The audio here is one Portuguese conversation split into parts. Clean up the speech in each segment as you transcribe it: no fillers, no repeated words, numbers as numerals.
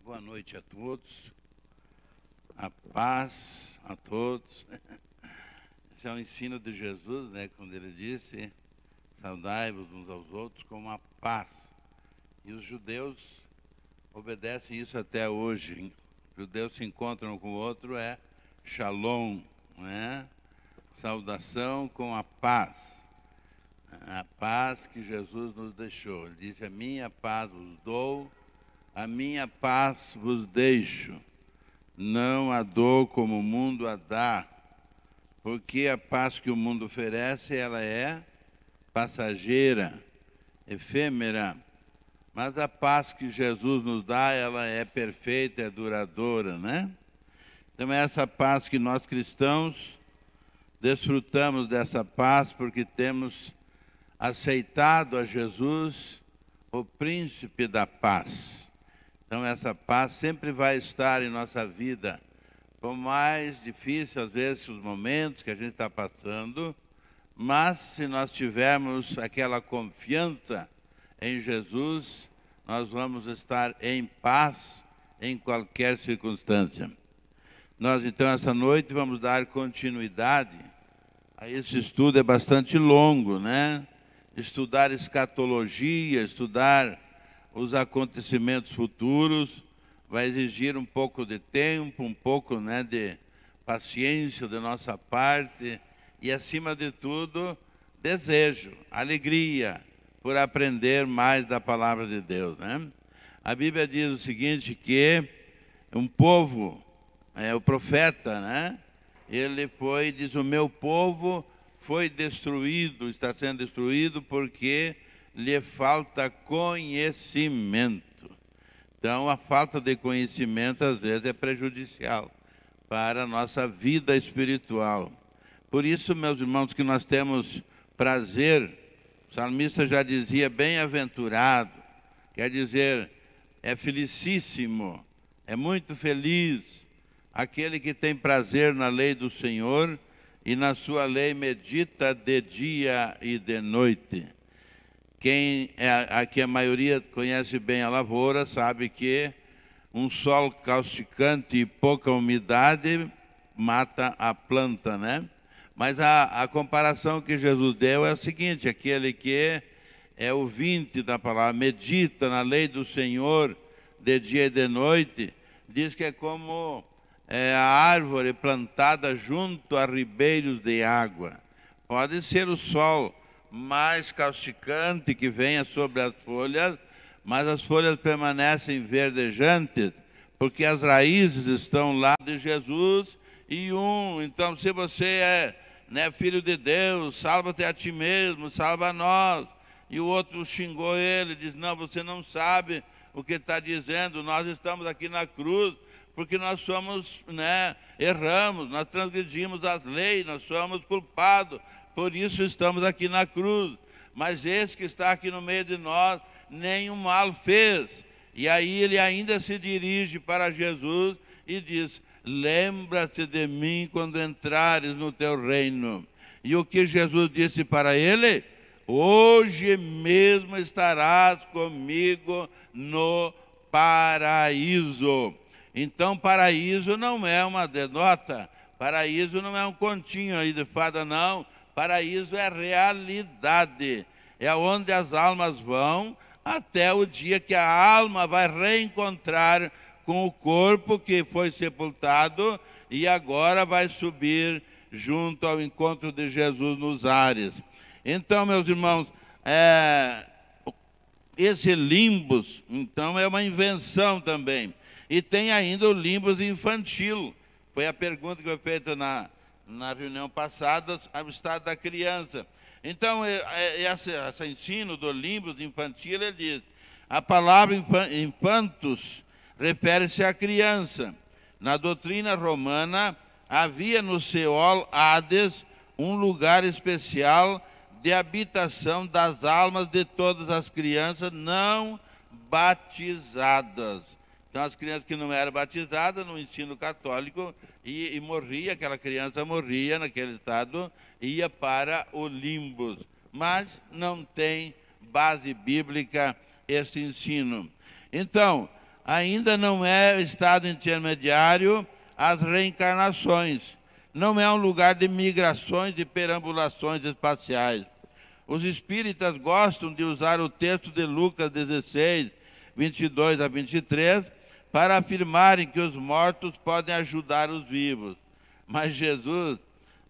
Boa noite a todos, a paz a todos. Esse é o ensino de Jesus, né? Quando ele disse, saudai-vos uns aos outros com a paz. E os judeus obedecem isso até hoje. Os judeus se encontram com o outro, é shalom, né? Saudação com a paz. A paz que Jesus nos deixou. Ele disse, a minha paz vos dou, a minha paz vos deixo. Não a dou como o mundo a dá. Porque a paz que o mundo oferece, ela é passageira, efêmera. Mas a paz que Jesus nos dá, ela é perfeita, é duradoura, né? Então é essa paz que nós cristãos desfrutamos dessa paz porque temos aceitado a Jesus, o príncipe da paz. Então essa paz sempre vai estar em nossa vida. Por mais difícil, às vezes, os momentos que a gente está passando, mas se nós tivermos aquela confiança em Jesus, nós vamos estar em paz em qualquer circunstância. Nós, então, essa noite vamos dar continuidade a esse estudo, é bastante longo, né? Estudar escatologia, estudar os acontecimentos futuros, vai exigir um pouco de tempo, um pouco, né, de paciência da nossa parte e, acima de tudo, desejo, alegria por aprender mais da palavra de Deus, né? A Bíblia diz o seguinte, que um povo, o profeta, né? Ele diz, o meu povo foi destruído, está sendo destruído porque lhe falta conhecimento. Então, a falta de conhecimento, às vezes, é prejudicial para a nossa vida espiritual. Por isso, meus irmãos, que nós temos prazer, o salmista já dizia, bem-aventurado, quer dizer, é felicíssimo, é muito feliz, aquele que tem prazer na lei do Senhor e na sua lei medita de dia e de noite. Aqui a maioria conhece bem a lavoura, sabe que um solo causticante e pouca umidade mata a planta, né? Mas a comparação que Jesus deu é o seguinte, aquele que é ouvinte da palavra, medita na lei do Senhor de dia e de noite, diz que é como a árvore plantada junto a ribeiros de água. Pode ser o sol mais causticante que venha sobre as folhas, mas as folhas permanecem verdejantes, porque as raízes estão lá de Jesus Então, se você é, né, filho de Deus, salva-te a ti mesmo, salva a nós. E o outro xingou ele, diz, não, você não sabe o que está dizendo, nós estamos aqui na cruz, porque nós somos, né, erramos, nós transgredimos as leis, nós somos culpados, por isso estamos aqui na cruz. Mas esse que está aqui no meio de nós, nenhum mal fez. E aí ele ainda se dirige para Jesus e diz, lembra-te de mim quando entrares no teu reino. E o que Jesus disse para ele? Hoje mesmo estarás comigo no paraíso. Então, paraíso não é uma denota, paraíso não é um continho aí de fada, não. Paraíso é realidade, é onde as almas vão até o dia que a alma vai reencontrar com o corpo que foi sepultado e agora vai subir junto ao encontro de Jesus nos ares. Então, meus irmãos, esse limbus, então, é uma invenção também. E tem ainda o limbus infantil. Foi a pergunta que foi feita na reunião passada, ao estado da criança. Então, esse ensino do limbus infantil, ele diz, a palavra infantus refere-se à criança. Na doutrina romana, havia no Seol, Hades, um lugar especial de habitação das almas de todas as crianças não batizadas. Então, as crianças que não eram batizadas no ensino católico e morria, aquela criança morria naquele estado, ia para o limbus. Mas não tem base bíblica esse ensino. Então, ainda não é estado intermediário às reencarnações. Não é um lugar de migrações e perambulações espaciais. Os espíritas gostam de usar o texto de Lucas 16, 22 a 23, para afirmarem que os mortos podem ajudar os vivos. Mas Jesus,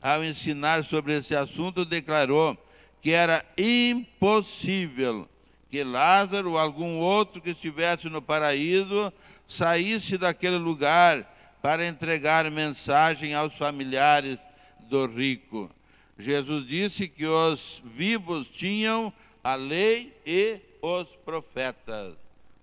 ao ensinar sobre esse assunto, declarou que era impossível que Lázaro ou algum outro que estivesse no paraíso saísse daquele lugar para entregar mensagem aos familiares do rico. Jesus disse que os vivos tinham a lei e os profetas.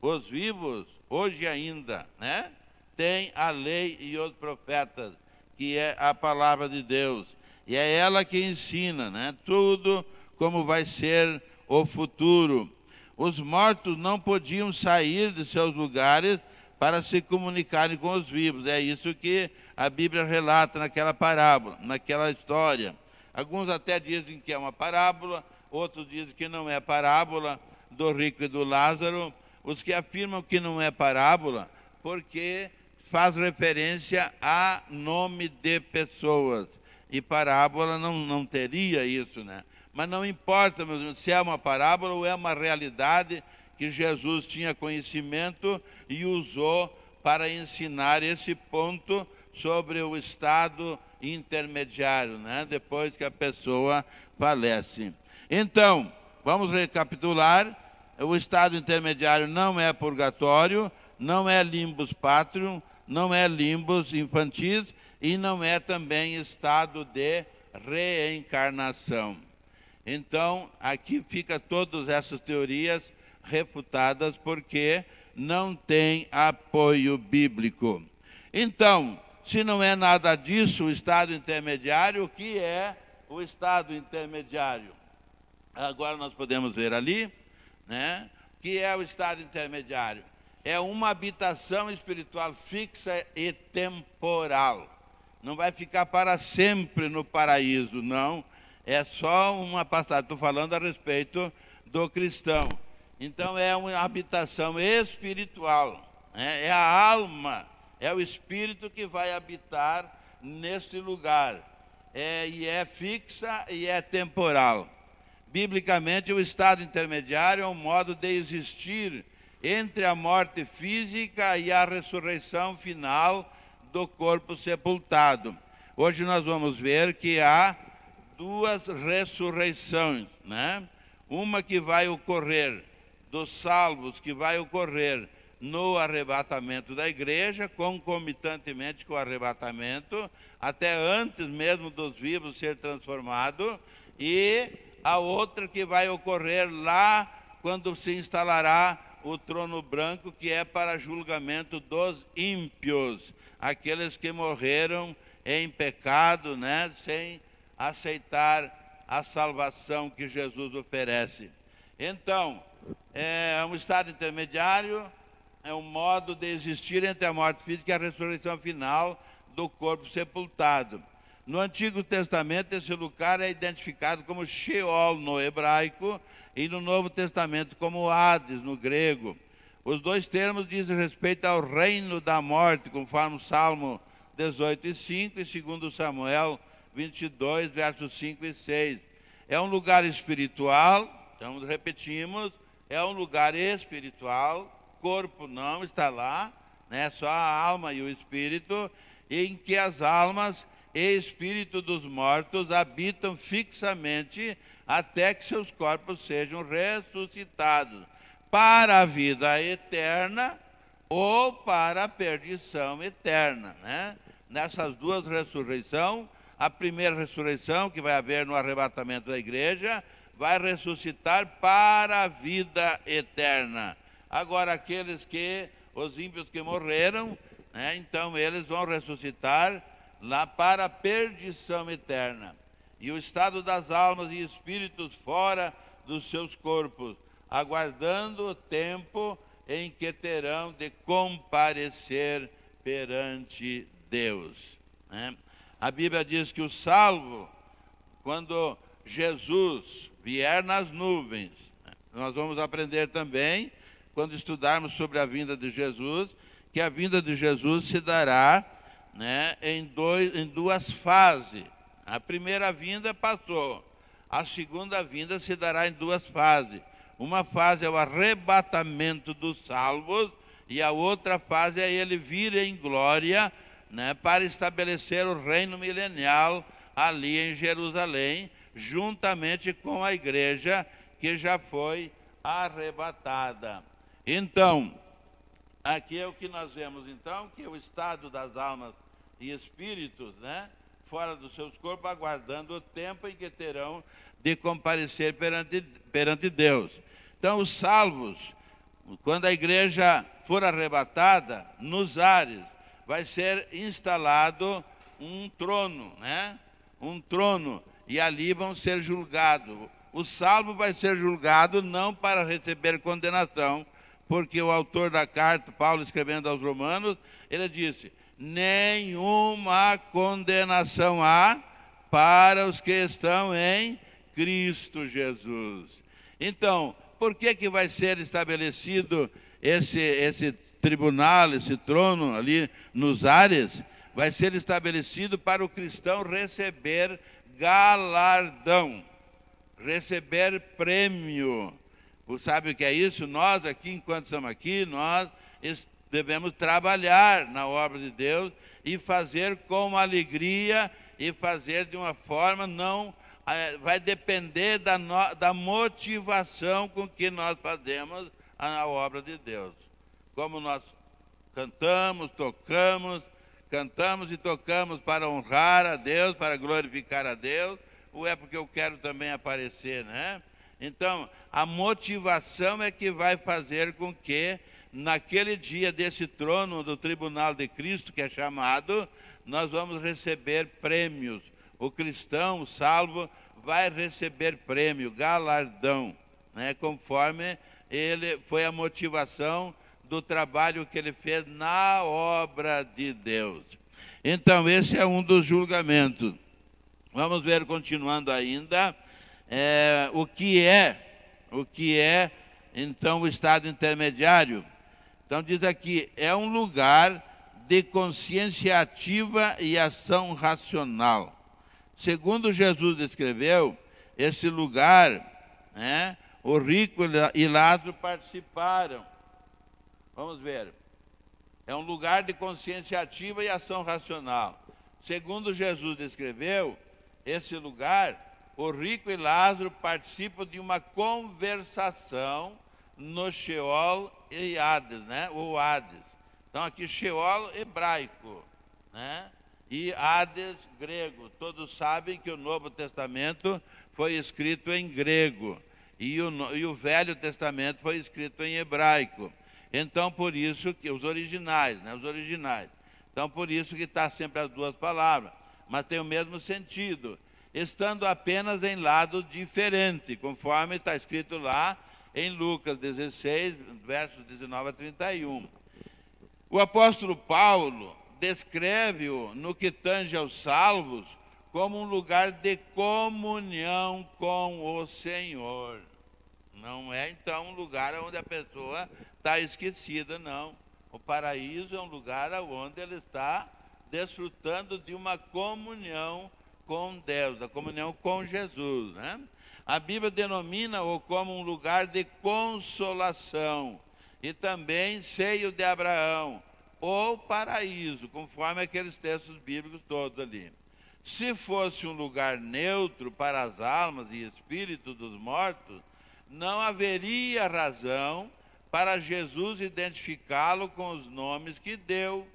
Os vivos, hoje ainda, né, têm a lei e os profetas, que é a palavra de Deus. E é ela que ensina, né, tudo como vai ser o futuro. Os mortos não podiam sair de seus lugares para se comunicarem com os vivos. É isso que a Bíblia relata naquela parábola, naquela história. Alguns até dizem que é uma parábola, outros dizem que não é parábola do rico e do Lázaro. Os que afirmam que não é parábola, porque faz referência a nome de pessoas. E parábola não teria isso, né? Mas não importa, meus irmãos, se é uma parábola ou é uma realidade que Jesus tinha conhecimento e usou para ensinar esse ponto sobre o estado intermediário, né? Depois que a pessoa falece. Então, vamos recapitular. O estado intermediário não é purgatório, não é limbus patrium, não é limbus infantis e não é também estado de reencarnação. Então, aqui fica todas essas teorias refutadas porque não tem apoio bíblico. Então, se não é nada disso, o estado intermediário, o que é o estado intermediário? Agora nós podemos ver ali, né? O que é o estado intermediário? É uma habitação espiritual fixa e temporal. Não vai ficar para sempre no paraíso, não. É só uma passagem. Estou falando a respeito do cristão. Então é uma habitação espiritual, né? É a alma, é o espírito que vai habitar nesse lugar. E é fixa e é temporal. Biblicamente, o estado intermediário é um modo de existir entre a morte física e a ressurreição final do corpo sepultado. Hoje nós vamos ver que há duas ressurreições, né? Uma que vai ocorrer dos salvos, que vai ocorrer no arrebatamento da igreja, concomitantemente com o arrebatamento, até antes mesmo dos vivos ser transformado, e a outra que vai ocorrer lá quando se instalará o trono branco, que é para julgamento dos ímpios, aqueles que morreram em pecado, né, sem aceitar a salvação que Jesus oferece. Então, é um estado intermediário, é um modo de existir entre a morte física e a ressurreição final do corpo sepultado. No Antigo Testamento, esse lugar é identificado como Sheol no hebraico e no Novo Testamento como Hades no grego. Os dois termos dizem respeito ao reino da morte, conforme o Salmo 18:5 e 2 Samuel 22, versos 5 e 6. É um lugar espiritual, então repetimos, é um lugar espiritual, corpo não está lá, né, só a alma e o espírito, em que as almas e espírito dos mortos habitam fixamente até que seus corpos sejam ressuscitados para a vida eterna ou para a perdição eterna, né? Nessas duas ressurreições, a primeira ressurreição que vai haver no arrebatamento da igreja vai ressuscitar para a vida eterna. Agora, os ímpios que morreram, né, então eles vão ressuscitar lá para a perdição eterna. E o estado das almas e espíritos fora dos seus corpos, aguardando o tempo em que terão de comparecer perante Deus, né? A Bíblia diz que o salvo, quando Jesus vier nas nuvens, nós vamos aprender também quando estudarmos sobre a vinda de Jesus, que a vinda de Jesus se dará, né, em duas fases. A primeira vinda passou, a segunda vinda se dará em duas fases. Uma fase é o arrebatamento dos salvos e a outra fase é ele vir em glória, né, para estabelecer o reino milenial ali em Jerusalém, juntamente com a igreja que já foi arrebatada. Então, aqui é o que nós vemos, então, que é o estado das almas e espíritos, né, fora dos seus corpos, aguardando o tempo em que terão de comparecer perante Deus. Então, os salvos, quando a igreja for arrebatada, nos ares, vai ser instalado um trono, né? Um trono, e ali vão ser julgados. O salvo vai ser julgado não para receber condenação, porque o autor da carta, Paulo escrevendo aos Romanos, ele disse: nenhuma condenação há para os que estão em Cristo Jesus. Então, por que vai ser estabelecido esse tribunal, esse trono ali nos ares? Vai ser estabelecido para o cristão receber galardão, receber prêmio. Sabe o que é isso? Nós aqui, enquanto estamos aqui, nós devemos trabalhar na obra de Deus e fazer com alegria e fazer de uma forma não... vai depender da motivação com que nós fazemos a obra de Deus. Como nós cantamos e tocamos para honrar a Deus, para glorificar a Deus, ou é porque eu quero também aparecer, né? Então, a motivação é que vai fazer com que, naquele dia desse trono do tribunal de Cristo, que é chamado, nós vamos receber prêmios. O cristão, o salvo, vai receber prêmio, galardão, né? Conforme ele foi a motivação do trabalho que ele fez na obra de Deus. Então, esse é um dos julgamentos. Vamos ver, continuando ainda, o que é, então, o estado intermediário. Então, diz aqui, é um lugar de consciência ativa e ação racional. Segundo Jesus descreveu, esse lugar, né, o rico e Lázaro participaram. Vamos ver. É um lugar de consciência ativa e ação racional. Segundo Jesus descreveu, esse lugar, o rico e Lázaro participam de uma conversação no Sheol e Hades, né? Ou Hades. Então aqui Sheol hebraico, né? E Hades grego. Todos sabem que o Novo Testamento foi escrito em grego e o Velho Testamento foi escrito em hebraico. Então, por isso que os originais, né? Os originais. Então, por isso que está sempre as duas palavras, mas tem o mesmo sentido, estando apenas em lados diferentes, conforme está escrito lá em Lucas 16, versos 19 a 31. O apóstolo Paulo descreve-o, no que tange aos salvos, como um lugar de comunhão com o Senhor. Não é, então, um lugar onde a pessoa está esquecida, não. O paraíso é um lugar onde ele está desfrutando de uma comunhão com Deus, da comunhão com Jesus, né? A Bíblia denomina-o como um lugar de consolação e também seio de Abraão, ou paraíso, conforme aqueles textos bíblicos todos ali. Se fosse um lugar neutro para as almas e espíritos dos mortos, não haveria razão para Jesus identificá-lo com os nomes que deu.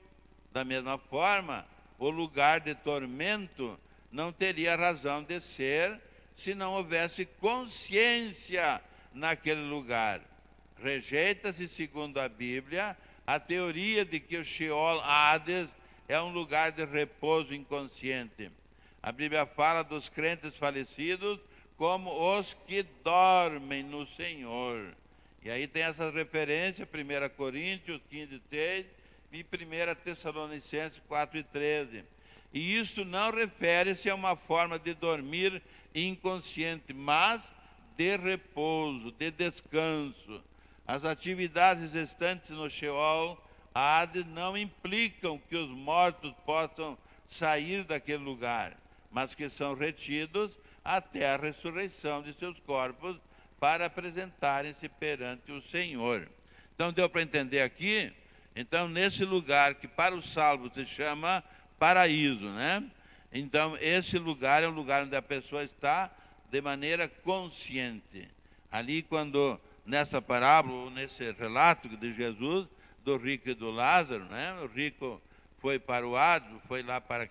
Da mesma forma, o lugar de tormento não teria razão de ser se não houvesse consciência naquele lugar. Rejeita-se, segundo a Bíblia, a teoria de que o Sheol Hades é um lugar de repouso inconsciente. A Bíblia fala dos crentes falecidos como os que dormem no Senhor. E aí tem essas referências, 1 Coríntios 15, 3 e 1 Tessalonicenses 4 e 13. E isso não refere-se a uma forma de dormir inconsciente, mas de repouso, de descanso. As atividades restantes no Sheol, Hades, não implicam que os mortos possam sair daquele lugar, mas que são retidos até a ressurreição de seus corpos para apresentarem-se perante o Senhor. Então deu para entender aqui? Então nesse lugar que para os salvos se chama paraíso, né? Então esse lugar é um lugar onde a pessoa está de maneira consciente. Ali quando, nessa parábola, nesse relato de Jesus, do rico e do Lázaro, né? O rico foi para o Hades, foi lá para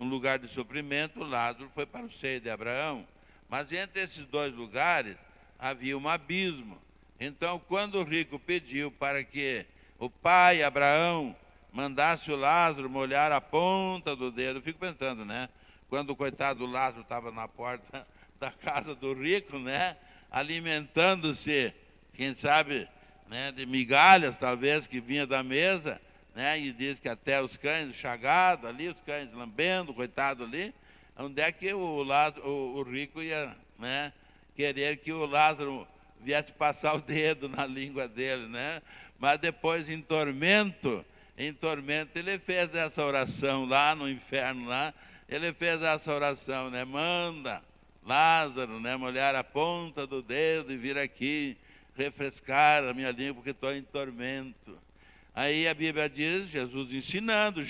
um lugar de sofrimento, o Lázaro foi para o seio de Abraão. Mas entre esses dois lugares havia um abismo. Então, quando o rico pediu para que o pai Abraão mandasse o Lázaro molhar a ponta do dedo, eu fico pensando, né? Quando o coitado do Lázaro estava na porta da casa do rico, né? Alimentando-se, quem sabe, né? De migalhas, talvez, que vinha da mesa, né? E diz que até os cães chagados ali, os cães lambendo, coitado ali. Onde é que o rico ia, né? Querer que o Lázaro viesse passar o dedo na língua dele, né? Mas depois, em tormento, ele fez essa oração lá no inferno, lá, ele fez essa oração, né? Manda Lázaro, né? Molhar a ponta do dedo e vir aqui refrescar a minha língua, porque estou em tormento. Aí a Bíblia diz, Jesus ensinando,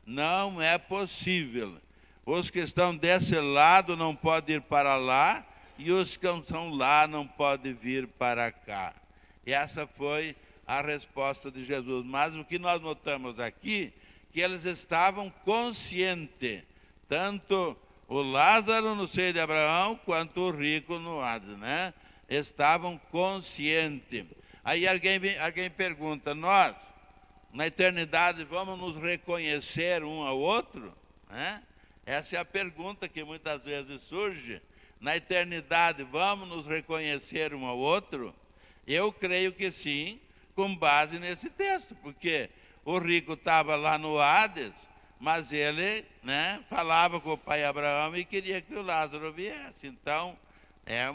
não é possível. Os que estão desse lado não podem ir para lá, e os que estão lá não podem vir para cá. E essa foi a resposta de Jesus. Mas o que nós notamos aqui, que eles estavam conscientes, tanto o Lázaro no seio de Abraão, quanto o rico no Hades, né? Estavam conscientes. Aí alguém pergunta, nós, na eternidade, vamos nos reconhecer um ao outro? Né? Essa é a pergunta que muitas vezes surge. Na eternidade, vamos nos reconhecer um ao outro? Eu creio que sim, com base nesse texto, porque o rico estava lá no Hades, mas ele, né, falava com o pai Abraão e queria que o Lázaro viesse. Então, é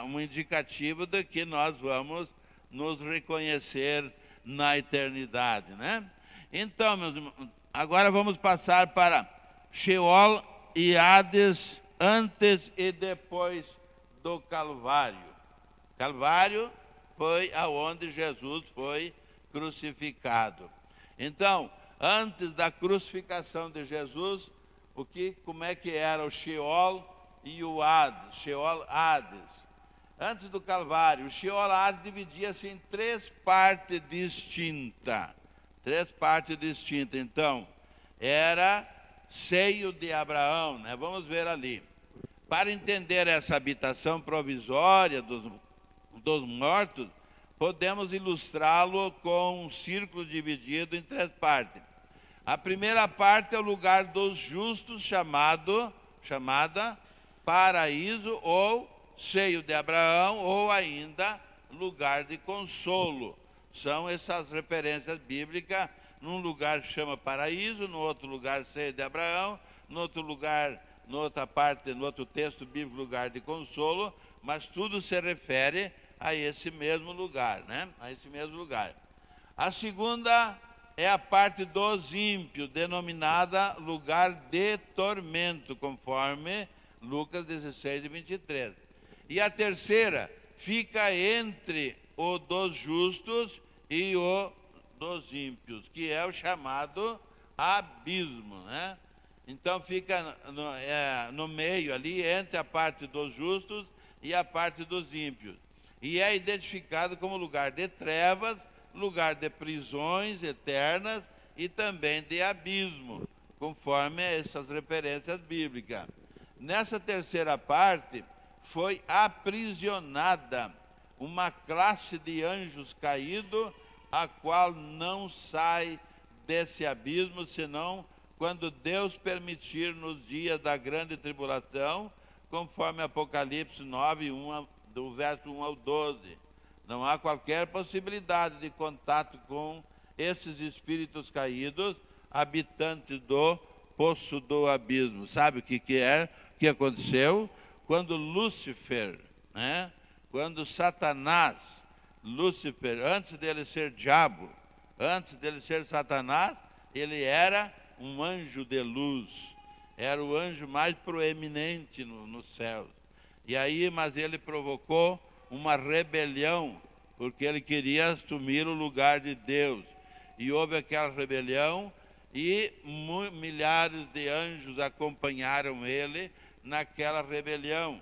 um indicativo de que nós vamos nos reconhecer na eternidade, né? Então, meus irmãos, agora vamos passar para Sheol e Hades antes e depois do Calvário. Calvário foi aonde Jesus foi crucificado. Então, antes da crucificação de Jesus, como é que era o Sheol e o Hades? Sheol, Hades. Antes do Calvário, o Sheol Hades dividia-se em três partes distintas. Então, era seio de Abraão, né? Vamos ver ali. Para entender essa habitação provisória dos mortos, podemos ilustrá-lo com um círculo dividido em três partes. A primeira parte é o lugar dos justos, chamada paraíso ou seio de Abraão, ou ainda lugar de consolo. São essas referências bíblicas. Num lugar chama paraíso, no outro lugar seio de Abraão, no outro lugar, no outro texto bíblico, lugar de consolo, mas tudo se refere a esse mesmo lugar, né? A esse mesmo lugar. A segunda é a parte dos ímpios, denominada lugar de tormento, conforme Lucas 16 e 23. E a terceira fica entre o dos justos e o dos ímpios, que é o chamado abismo, né? Então fica no meio ali, entre a parte dos justos e a parte dos ímpios. E é identificado como lugar de trevas, lugar de prisões eternas e também de abismo, conforme essas referências bíblicas. Nessa terceira parte, foi aprisionada uma classe de anjos caídos, a qual não sai desse abismo, senão quando Deus permitir nos dias da grande tribulação, conforme Apocalipse 9, do verso 1 ao 12. Não há qualquer possibilidade de contato com esses espíritos caídos, habitantes do poço do abismo. Sabe o que é? O que aconteceu? Quando Lúcifer, né, quando Satanás, Lúcifer, antes dele ser diabo, antes dele ser Satanás, ele era um anjo de luz, era o anjo mais proeminente no céu. E aí, mas ele provocou uma rebelião, porque ele queria assumir o lugar de Deus. E houve aquela rebelião, e milhares de anjos acompanharam ele naquela rebelião.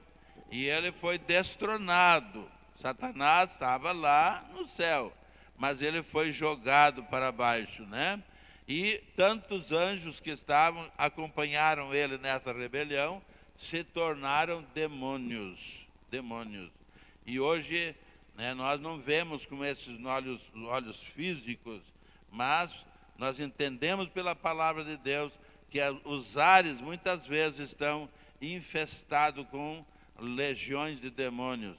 E ele foi destronado. Satanás estava lá no céu, mas ele foi jogado para baixo, né? E tantos anjos que acompanharam ele nessa rebelião, se tornaram demônios. E hoje, né, nós não vemos com esses olhos físicos, mas nós entendemos pela palavra de Deus que os ares muitas vezes estão infestados com legiões de demônios.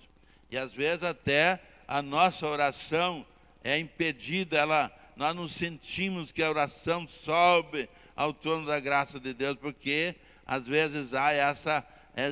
E às vezes até a nossa oração é impedida, nós não sentimos que a oração sobe ao trono da graça de Deus, porque às vezes há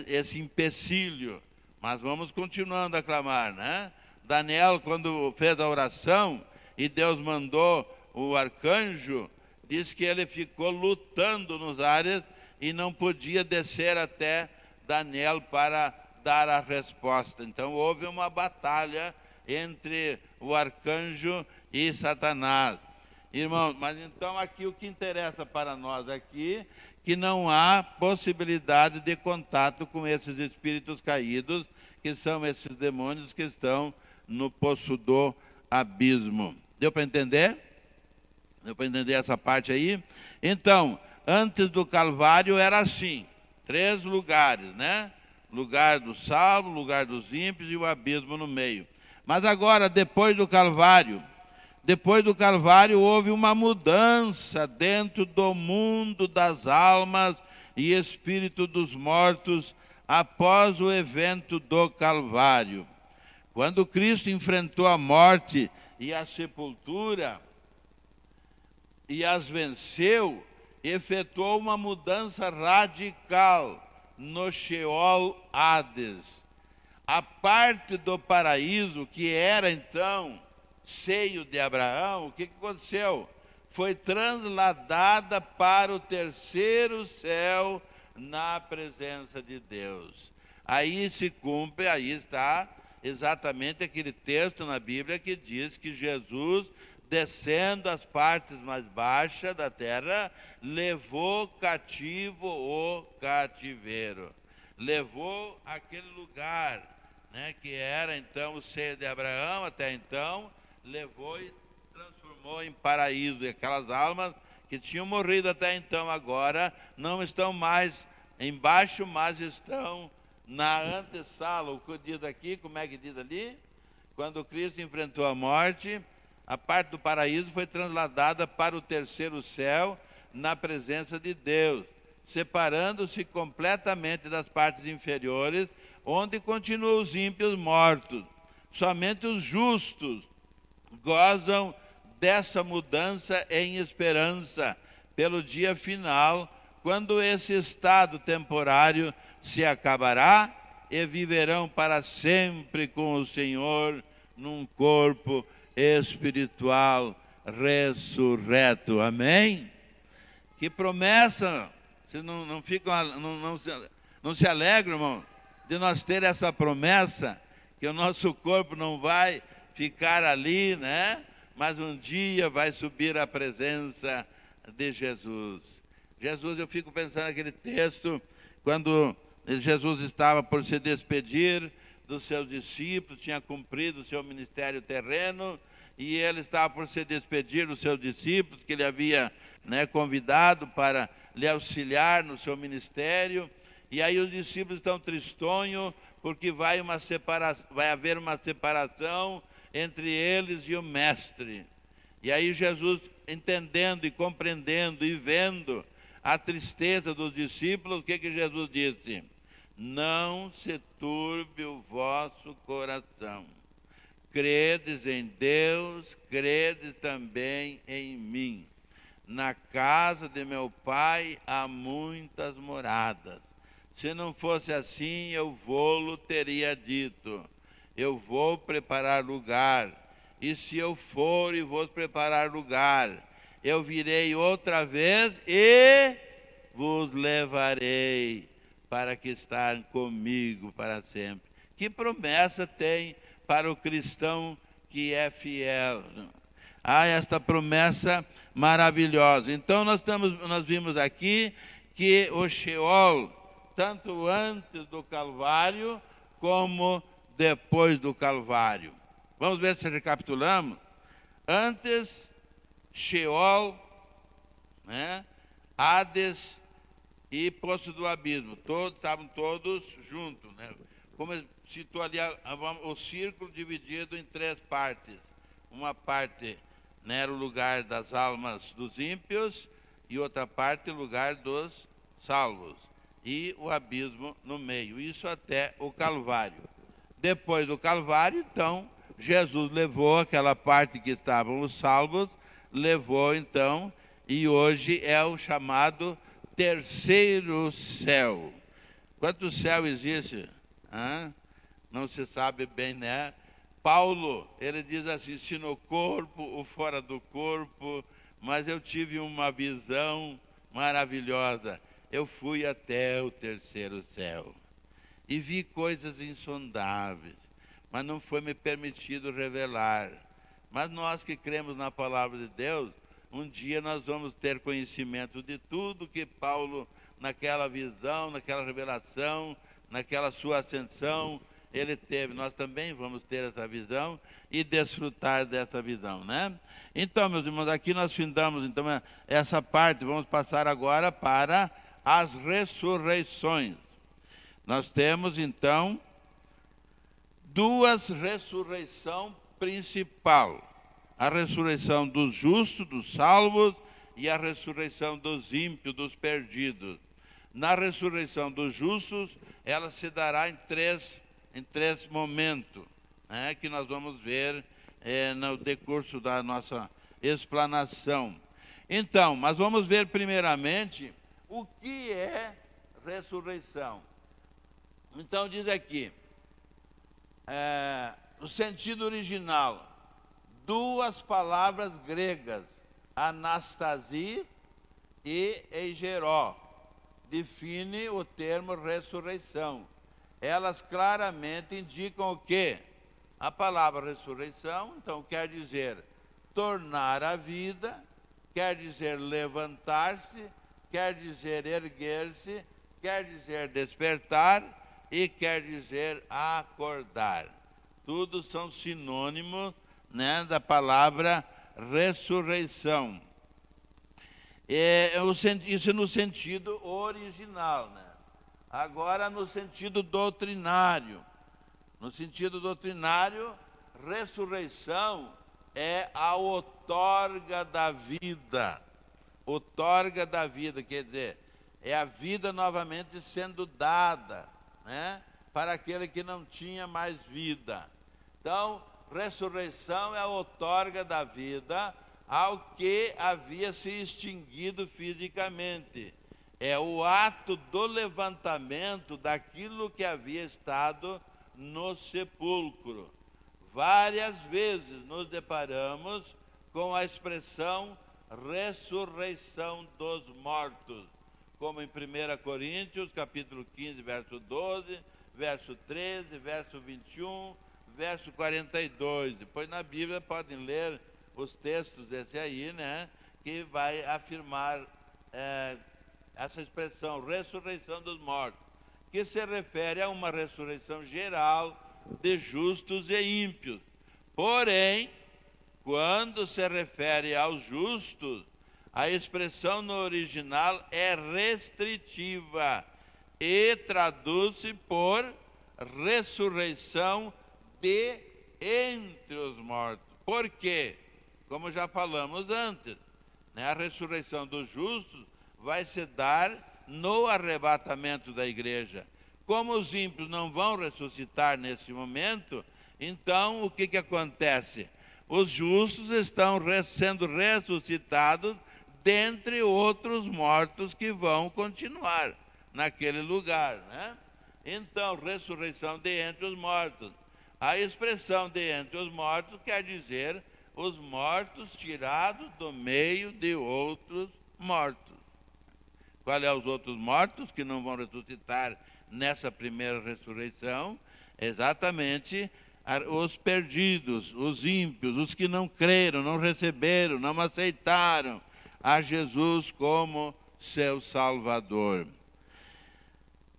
esse empecilho. Mas vamos continuando a clamar, né? Daniel, quando fez a oração e Deus mandou o arcanjo, diz que ele ficou lutando nos ares e não podia descer até Daniel para dar a resposta. Então houve uma batalha entre o arcanjo e Satanás. Irmãos, mas então aqui o que interessa para nós aqui, que não há possibilidade de contato com esses espíritos caídos, que são esses demônios que estão no poço do abismo. Deu para entender? Deu para entender essa parte aí? Então, antes do Calvário era assim, 3 lugares, né? Lugar do salvo, lugar dos ímpios e o abismo no meio. Mas agora, depois do Calvário houve uma mudança dentro do mundo das almas e espírito dos mortos após o evento do Calvário. Quando Cristo enfrentou a morte e a sepultura e as venceu, efetuou uma mudança radical no Sheol Hades. A parte do paraíso, que era então seio de Abraão, o que aconteceu? Foi transladada para o terceiro céu na presença de Deus. Aí se cumpre, aí está exatamente aquele texto na Bíblia que diz que Jesus, descendo às partes mais baixas da terra, levou cativo o cativeiro. Levou aquele lugar, né, que era então o seio de Abraão, até então, levou e transformou em paraíso. E aquelas almas que tinham morrido até então, agora não estão mais embaixo, mas estão na antessala. O que diz aqui, como é que diz ali? Quando Cristo enfrentou a morte, a parte do paraíso foi transladada para o terceiro céu, na presença de Deus, separando-se completamente das partes inferiores, onde continuam os ímpios mortos. Somente os justos gozam dessa mudança em esperança pelo dia final, quando esse estado temporário se acabará e viverão para sempre com o Senhor num corpo espiritual ressurreto. Amém? Que promessa! Vocês não se alegram, irmão, de nós ter essa promessa, que o nosso corpo não vai ficar ali, né? Mas um dia vai subir à presença de Jesus. Jesus, eu fico pensando naquele texto, quando Jesus estava por se despedir dos seus discípulos, tinha cumprido o seu ministério terreno, e ele estava por se despedir dos seus discípulos, que ele havia, né, convidado para lhe auxiliar no seu ministério. E aí os discípulos estão tristonhos, porque vai haver uma separação entre eles e o Mestre. E aí Jesus, entendendo e compreendendo e vendo a tristeza dos discípulos, o que Jesus disse? Não se turbe o vosso coração. Credes em Deus, credes também em mim. Na casa de meu Pai há muitas moradas. Se não fosse assim, eu vou-lo teria dito. eu vou preparar lugar. E se eu for e vou preparar lugar, eu virei outra vez e vos levarei para que estar comigo para sempre. Que promessa tem para o cristão que é fiel? Esta promessa maravilhosa. Então nós vimos aqui que o Sheol, tanto antes do Calvário como depois do Calvário. Vamos ver se recapitulamos. Antes, Sheol, né? Hades e Poço do Abismo. Estavam todos juntos, né? Como citou ali o círculo dividido em 3 partes. Uma parte, né, era o lugar das almas dos ímpios e outra parte o lugar dos salvos. E o abismo no meio. Isso até o Calvário. Depois do Calvário, então, Jesus levou aquela parte que estavam os salvos, levou então, e hoje é o chamado terceiro céu. Quantos céus existe? Não se sabe bem, né? Paulo, ele diz assim, se no corpo ou fora do corpo, mas eu tive uma visão maravilhosa. Eu fui até o terceiro céu e vi coisas insondáveis, mas não foi me permitido revelar. Mas nós que cremos na palavra de Deus, um dia nós vamos ter conhecimento de tudo que Paulo, naquela visão, naquela revelação, naquela sua ascensão, ele teve. Nós também vamos ter essa visão e desfrutar dessa visão, né? Então, meus irmãos, aqui nós findamos então essa parte. Vamos passar agora para as ressurreições. Nós temos então 2 ressurreições principais: a ressurreição dos justos, dos salvos, e a ressurreição dos ímpios, dos perdidos. Na ressurreição dos justos, ela se dará em três momentos, né, que nós vamos ver no decurso da nossa explanação. Então, mas vamos ver primeiramente o que é ressurreição. Então diz aqui, no sentido original, 2 palavras gregas, anastasia e eigeró, define o termo ressurreição. Elas claramente indicam o quê? A palavra ressurreição, então, quer dizer tornar a vida, quer dizer levantar-se, quer dizer erguer-se, quer dizer despertar e quer dizer acordar. Tudo são sinônimos, né, da palavra ressurreição. Isso no sentido original, né? Agora, no sentido doutrinário. No sentido doutrinário, ressurreição é a outorga da vida. Outorga da vida, quer dizer, é a vida novamente sendo dada, né, para aquele que não tinha mais vida. Então, ressurreição é a outorga da vida ao que havia se extinguido fisicamente. É o ato do levantamento daquilo que havia estado no sepulcro. Várias vezes nos deparamos com a expressão ressurreição dos mortos, como em 1 Coríntios, capítulo 15, verso 12, verso 13, verso 21, verso 42. Depois na Bíblia podem ler os textos esse aí, né, que vai afirmar essa expressão, ressurreição dos mortos, que se refere a uma ressurreição geral de justos e ímpios. Porém, quando se refere aos justos, a expressão no original é restritiva e traduz-se por ressurreição de entre os mortos. Por quê? Como já falamos antes, né, a ressurreição dos justos vai se dar no arrebatamento da igreja. Como os ímpios não vão ressuscitar nesse momento, então o que acontece? Os justos estão sendo ressuscitados dentre outros mortos que vão continuar naquele lugar, né? Então, ressurreição de entre os mortos. A expressão de entre os mortos quer dizer os mortos tirados do meio de outros mortos. Qual é os outros mortos que não vão ressuscitar nessa primeira ressurreição? Exatamente os perdidos, os ímpios, os que não creram, não receberam, não aceitaram a Jesus como seu Salvador.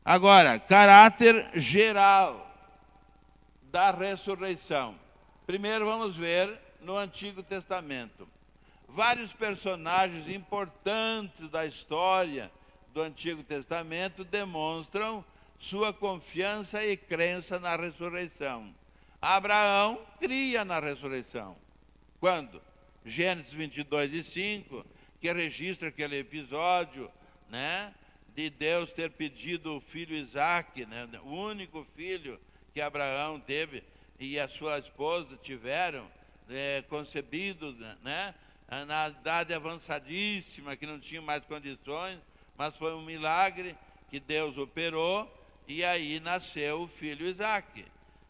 Agora, caráter geral da ressurreição. Primeiro vamos ver no Antigo Testamento. Vários personagens importantes da história do Antigo Testamento demonstram sua confiança e crença na ressurreição. Abraão cria na ressurreição. Quando? Gênesis 22:5, que registra aquele episódio, né, de Deus ter pedido o filho Isaque, né, o único filho que Abraão teve e a sua esposa tiveram, concebidos, né, na idade avançadíssima, que não tinha mais condições, mas foi um milagre que Deus operou, e aí nasceu o filho Isaque.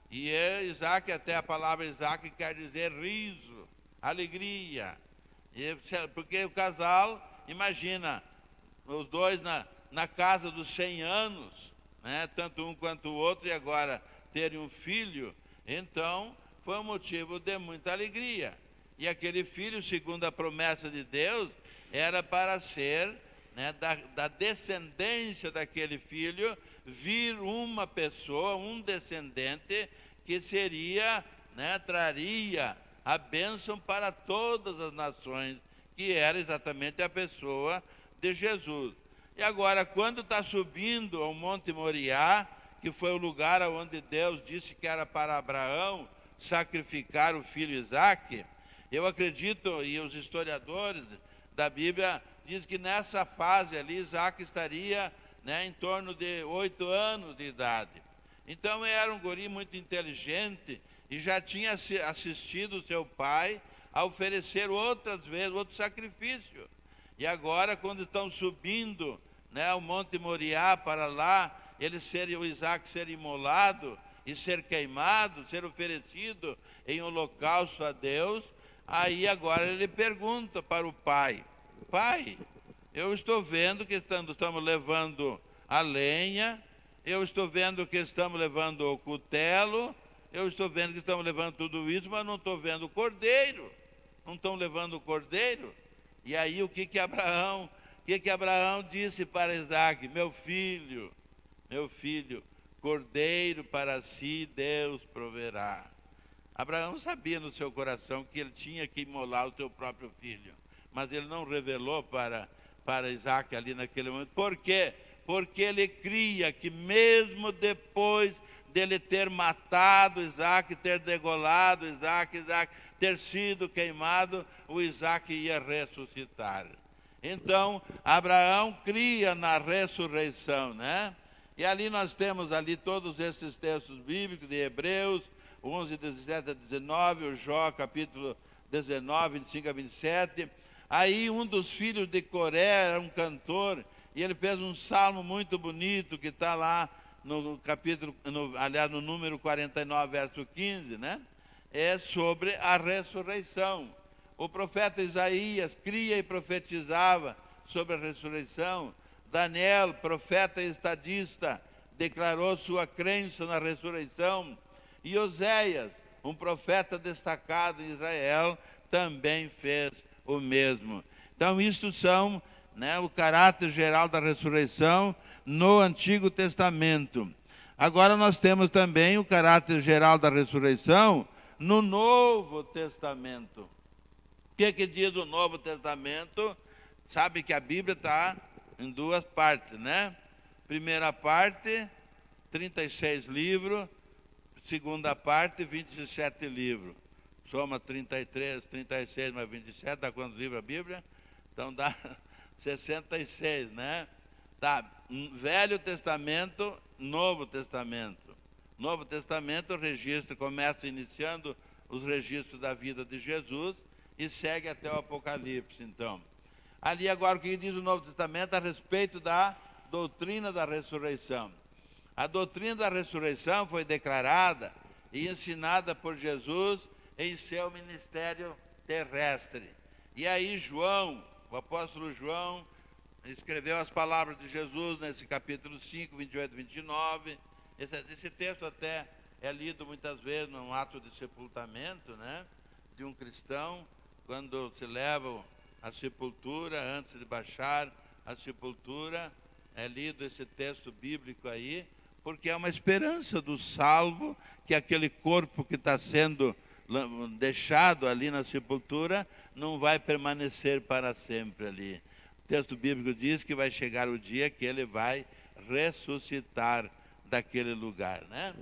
E Isaque, até a palavra Isaque quer dizer riso, alegria. Porque o casal, imagina, os dois na casa dos 100 anos, né, tanto um quanto o outro, e agora terem um filho, então foi um motivo de muita alegria. E aquele filho, segundo a promessa de Deus, era para ser, né, da descendência daquele filho, vir uma pessoa, um descendente, que seria, né, traria a bênção para todas as nações, que era exatamente a pessoa de Jesus. E agora, quando está subindo ao Monte Moriá, que foi o lugar onde Deus disse que era para Abraão sacrificar o filho Isaque, eu acredito, e os historiadores da Bíblia dizem que nessa fase ali, Isaque estaria, né, em torno de 8 anos de idade. Então era um guri muito inteligente e já tinha assistido seu pai a oferecer outras vezes outro sacrifício. E agora, quando estão subindo, né, o Monte Moriá para lá, o Isaque ser imolado e ser queimado, ser oferecido em holocausto a Deus, aí agora ele pergunta para o pai: pai, eu estou vendo que estamos levando a lenha, eu estou vendo que estamos levando o cutelo, eu estou vendo que estamos levando tudo isso, mas não estou vendo o cordeiro. Não estão levando o cordeiro? E aí o que Abraão disse para Isaque? Meu filho, cordeiro para si Deus proverá. Abraão sabia no seu coração que ele tinha que imolar o seu próprio filho, mas ele não revelou para Isaque ali naquele momento. Por quê? Porque ele cria que mesmo depois dele ter matado Isaque, ter degolado Isaque ter sido queimado, o Isaque ia ressuscitar. Então, Abraão cria na ressurreição, né? E ali nós temos ali todos esses textos bíblicos de Hebreus 11, 17 a 19, o Jó, capítulo 19, 25 a 27. Aí um dos filhos de Coré era um cantor, e ele fez um salmo muito bonito, que está lá no capítulo, aliás, no número 49, verso 15, né? É sobre a ressurreição. O profeta Isaías cria e profetizava sobre a ressurreição. Daniel, profeta e estadista, declarou sua crença na ressurreição. E Oséias, um profeta destacado em Israel, também fez o mesmo. Então, isso são, né, o caráter geral da ressurreição no Antigo Testamento. Agora nós temos também o caráter geral da ressurreição no Novo Testamento. O que diz o Novo Testamento? Sabe que a Bíblia está em duas partes, né? Primeira parte, 36 livros. Segunda parte, 27 livros. Soma 33, 36 mais 27, dá quantos livros a Bíblia? Então dá 66, né? Tá, Velho Testamento, Novo Testamento. Novo Testamento começa iniciando os registros da vida de Jesus e segue até o Apocalipse, então. Ali agora o que diz o Novo Testamento a respeito da doutrina da ressurreição. A doutrina da ressurreição foi declarada e ensinada por Jesus em seu ministério terrestre. E aí João, o apóstolo João, escreveu as palavras de Jesus nesse capítulo 5, 28 e 29. Esse texto até é lido muitas vezes num ato de sepultamento, né, de um cristão, quando se leva à sepultura, antes de baixar à sepultura, é lido esse texto bíblico aí, porque é uma esperança do salvo, que aquele corpo que está sendo deixado ali na sepultura não vai permanecer para sempre ali. O texto bíblico diz que vai chegar o dia que ele vai ressuscitar daquele lugar, né?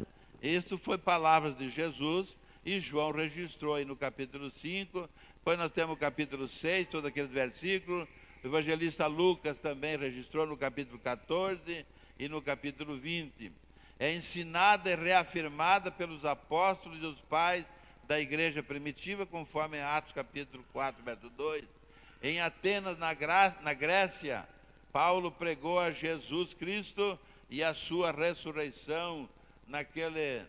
Isso foi palavras de Jesus, e João registrou aí no capítulo 5, depois nós temos o capítulo 6, todos aqueles versículos. O evangelista Lucas também registrou no capítulo 14 e no capítulo 20. É ensinada e reafirmada pelos apóstolos e os pais da igreja primitiva, conforme Atos capítulo 4, verso 2. Em Atenas, na Grécia, Paulo pregou a Jesus Cristo e a sua ressurreição naquele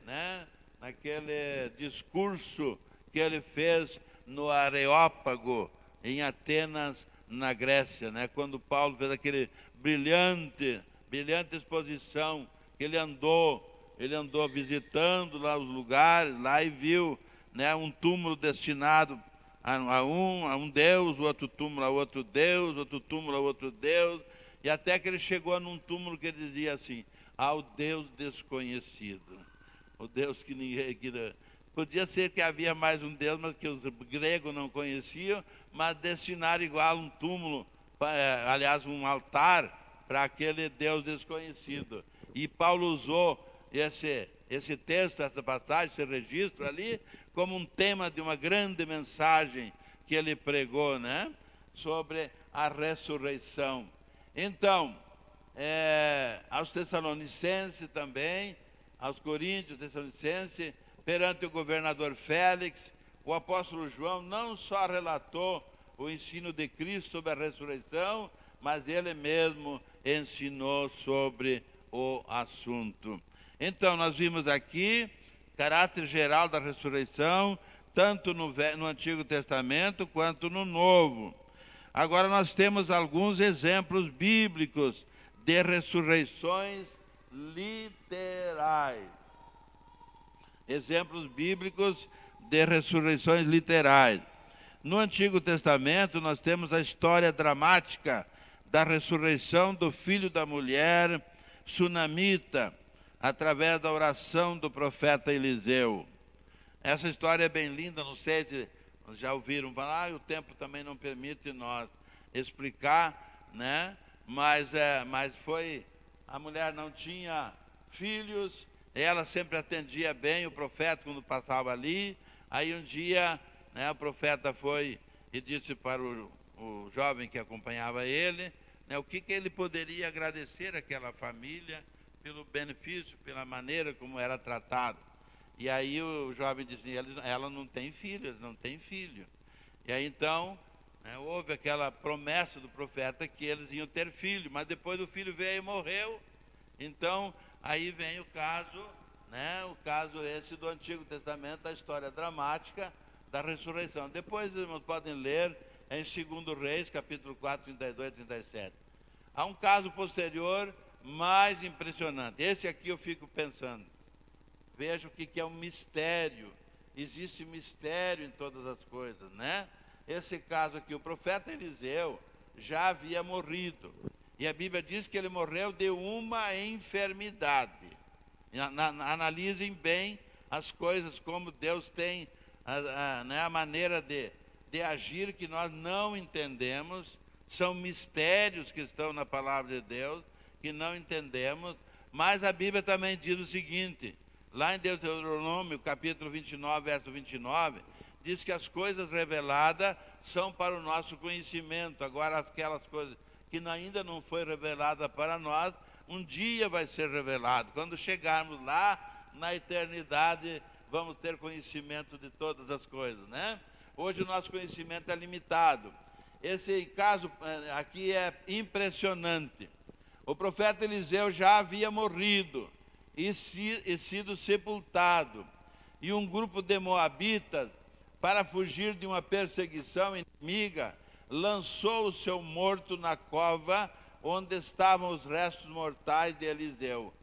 discurso que ele fez no Areópago, em Atenas, na Grécia, né? Quando Paulo fez aquele brilhante exposição, que ele andou visitando lá os lugares, lá e viu, né, um túmulo destinado a um deus, o outro túmulo a outro deus, outro túmulo a outro deus, e até que ele chegou num túmulo que dizia assim: ao Deus desconhecido, o Deus que ninguém... Podia ser que havia mais um Deus, mas que os gregos não conheciam, mas destinaram igual um túmulo, aliás, um altar para aquele Deus desconhecido. E Paulo usou esse texto, essa passagem, esse registro ali, como um tema de uma grande mensagem que ele pregou, né, sobre a ressurreição. Então, aos Tessalonicenses também, aos Coríntios, Tessalonicenses, perante o governador Félix, o apóstolo João não só relatou o ensino de Cristo sobre a ressurreição, mas ele mesmo ensinou sobre o assunto. Então, nós vimos aqui caráter geral da ressurreição, tanto no Antigo Testamento quanto no Novo. Agora nós temos alguns exemplos bíblicos de ressurreições literais. Exemplos bíblicos de ressurreições literais. No Antigo Testamento nós temos a história dramática da ressurreição do filho da mulher sunamita, através da oração do profeta Eliseu. Essa história é bem linda, não sei se já ouviram falar, o tempo também não permite nós explicar, né? Mas a mulher não tinha filhos, ela sempre atendia bem o profeta quando passava ali. Aí um dia, né, o profeta foi e disse para o jovem que acompanhava ele, né, o que ele poderia agradecer àquela família pelo benefício, pela maneira como era tratado. E aí o jovem disse: ela não tem filho, ele não tem filho. E aí então, né, houve aquela promessa do profeta que eles iam ter filho, mas depois o filho veio e morreu. Então aí vem o caso, né, o caso esse do Antigo Testamento, a história dramática da ressurreição. Depois irmãos podem ler em 2 Reis, capítulo 4, 32 e 37. Há um caso posterior mais impressionante. Esse aqui eu fico pensando. Veja o que é um mistério. Existe mistério em todas as coisas, né? Esse caso aqui, o profeta Eliseu já havia morrido. E a Bíblia diz que ele morreu de uma enfermidade. Analisem bem as coisas, como Deus tem a maneira de agir que nós não entendemos. São mistérios que estão na palavra de Deus, que não entendemos. Mas a Bíblia também diz o seguinte, lá em Deuteronômio, capítulo 29, verso 29, diz que as coisas reveladas são para o nosso conhecimento. Agora, aquelas coisas que ainda não foi revelada para nós, um dia vai ser revelado. Quando chegarmos lá, na eternidade, vamos ter conhecimento de todas as coisas, né? Hoje o nosso conhecimento é limitado. Esse caso aqui é impressionante. O profeta Eliseu já havia morrido e sido sepultado. e um grupo de moabitas, para fugir de uma perseguição inimiga, lançou o seu morto na cova onde estavam os restos mortais de Eliseu.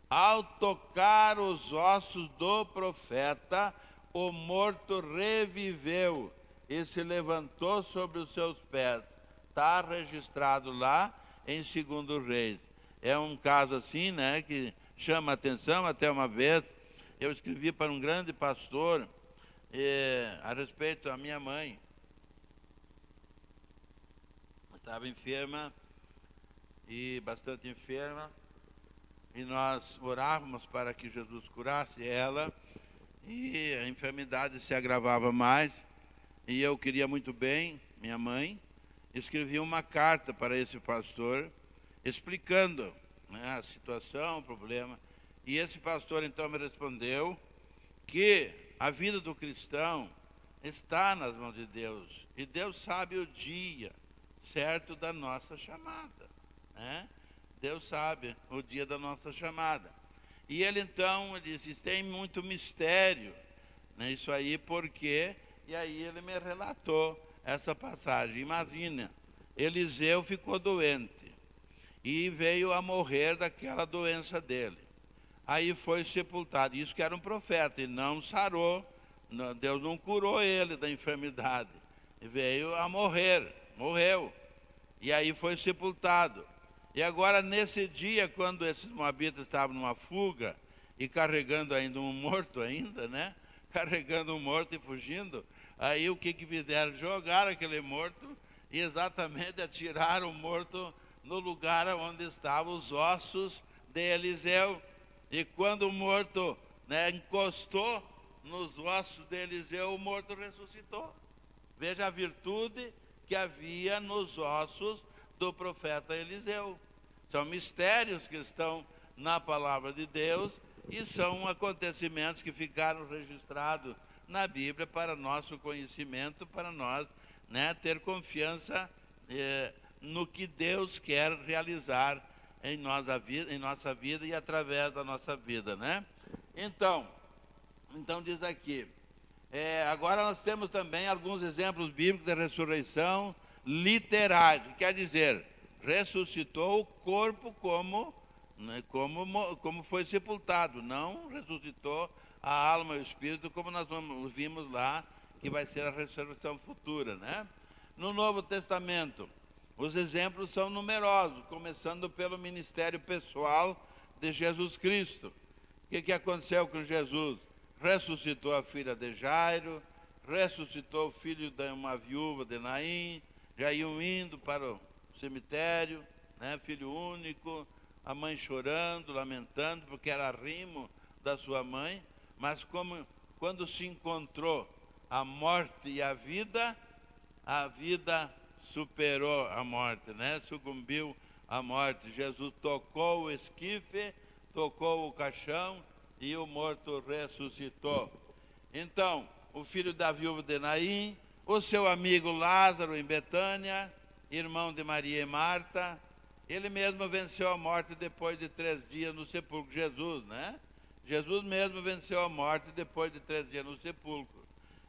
Ao tocar os ossos do profeta, o morto reviveu e se levantou sobre os seus pés. Está registrado lá em 2 Reis. É um caso assim, né, que chama a atenção. Até uma vez eu escrevi para um grande pastor a respeito da minha mãe. Estava enferma, e bastante enferma, e nós orávamos para que Jesus curasse ela, e a enfermidade se agravava mais, e eu queria muito bem minha mãe. Escrevi uma carta para esse pastor, explicando, né, a situação, o problema, e esse pastor então me respondeu que a vida do cristão está nas mãos de Deus, e Deus sabe o dia certo da nossa chamada, né? Deus sabe o dia da nossa chamada. E ele então disse, tem muito mistério, né, isso aí, porque... E aí ele me relatou essa passagem. Imagina, Eliseu ficou doente e veio a morrer daquela doença dele. Aí foi sepultado. Isso que era um profeta, e não sarou, Deus não curou ele da enfermidade. E veio a morrer, morreu. E aí foi sepultado. E agora, nesse dia, quando esses moabitas estavam numa fuga e carregando ainda um morto ainda, né? Carregando um morto e fugindo, aí o que fizeram? Jogaram aquele morto e exatamente atiraram o morto no lugar onde estavam os ossos de Eliseu. E quando o morto, né, encostou nos ossos de Eliseu, o morto ressuscitou. Veja a virtude que havia nos ossos do profeta Eliseu. São mistérios que estão na palavra de Deus e são acontecimentos que ficaram registrados na Bíblia para nosso conhecimento, para nós, né, ter confiança no que Deus quer realizar em nossa vida e através da nossa vida, né? Então diz aqui, agora nós temos também alguns exemplos bíblicos de ressurreição literária, quer dizer, ressuscitou o corpo como foi sepultado, não ressuscitou a alma e o espírito, como nós vimos lá, que vai ser a ressurreição futura, né? No Novo Testamento, os exemplos são numerosos, começando pelo ministério pessoal de Jesus Cristo. O que aconteceu com Jesus? Ressuscitou a filha de Jairo, ressuscitou o filho de uma viúva de Naim, já iam indo para o cemitério, né, filho único, a mãe chorando, lamentando, porque era arrimo da sua mãe, mas quando se encontrou a morte e a vida superou a morte, né? Sucumbiu à morte. Jesus tocou o esquife, tocou o caixão e o morto ressuscitou. Então, o filho da viúva de Naim, o seu amigo Lázaro em Betânia, irmão de Maria e Marta, ele mesmo venceu a morte depois de 3 dias no sepulcro. Jesus, né? Jesus mesmo venceu a morte depois de 3 dias no sepulcro.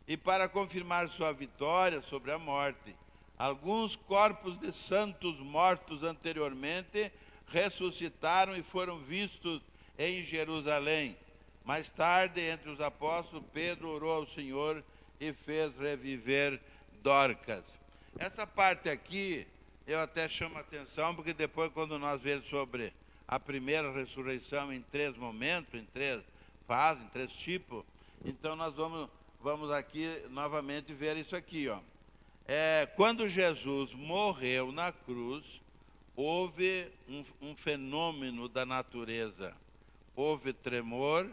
E para confirmar sua vitória sobre a morte, alguns corpos de santos mortos anteriormente ressuscitaram e foram vistos em Jerusalém. Mais tarde, entre os apóstolos, Pedro orou ao Senhor e fez reviver Dorcas. Essa parte aqui, eu até chamo a atenção, porque depois, quando nós vemos sobre a primeira ressurreição em 3 momentos, em 3 fases, em 3 tipos, então nós vamos aqui novamente ver isso aqui, ó. Quando Jesus morreu na cruz, houve um fenômeno da natureza. Houve tremor,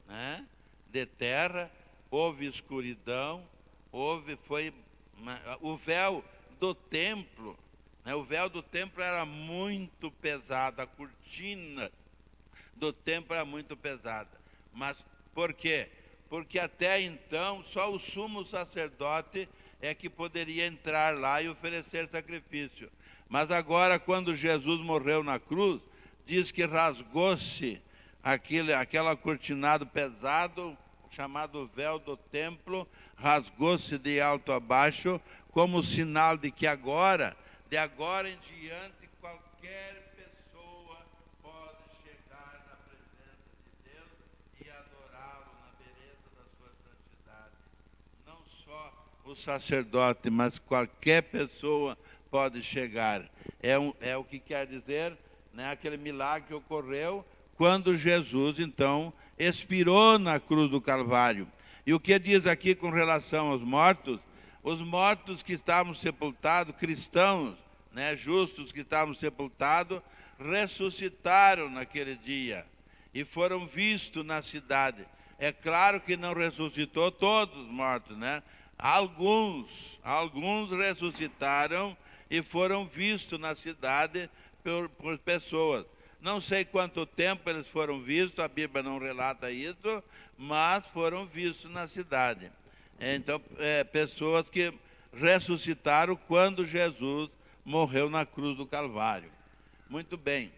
né, de terra, houve escuridão, o véu do templo, né, o véu do templo era muito pesado, a cortina do templo era muito pesada. Mas por quê? Porque até então só o sumo sacerdote é que poderia entrar lá e oferecer sacrifício. Mas agora, quando Jesus morreu na cruz, diz que rasgou-se aquela cortinado pesado, chamado véu do templo, rasgou-se de alto a baixo, como sinal de que de agora em diante, qualquer pessoa pode chegar na presença de Deus e adorá-lo na beleza da sua santidade. Não só o sacerdote, mas qualquer pessoa pode chegar. É o que quer dizer, né, aquele milagre que ocorreu quando Jesus, então, expirou na cruz do Calvário. E o que diz aqui com relação aos mortos? Os mortos que estavam sepultados, cristãos, né, justos que estavam sepultados, ressuscitaram naquele dia e foram vistos na cidade. É claro que não ressuscitou todos os mortos, né? Alguns ressuscitaram e foram vistos na cidade por pessoas. Não sei quanto tempo eles foram vistos, a Bíblia não relata isso, mas foram vistos na cidade. Então, pessoas que ressuscitaram quando Jesus morreu na cruz do Calvário. Muito bem.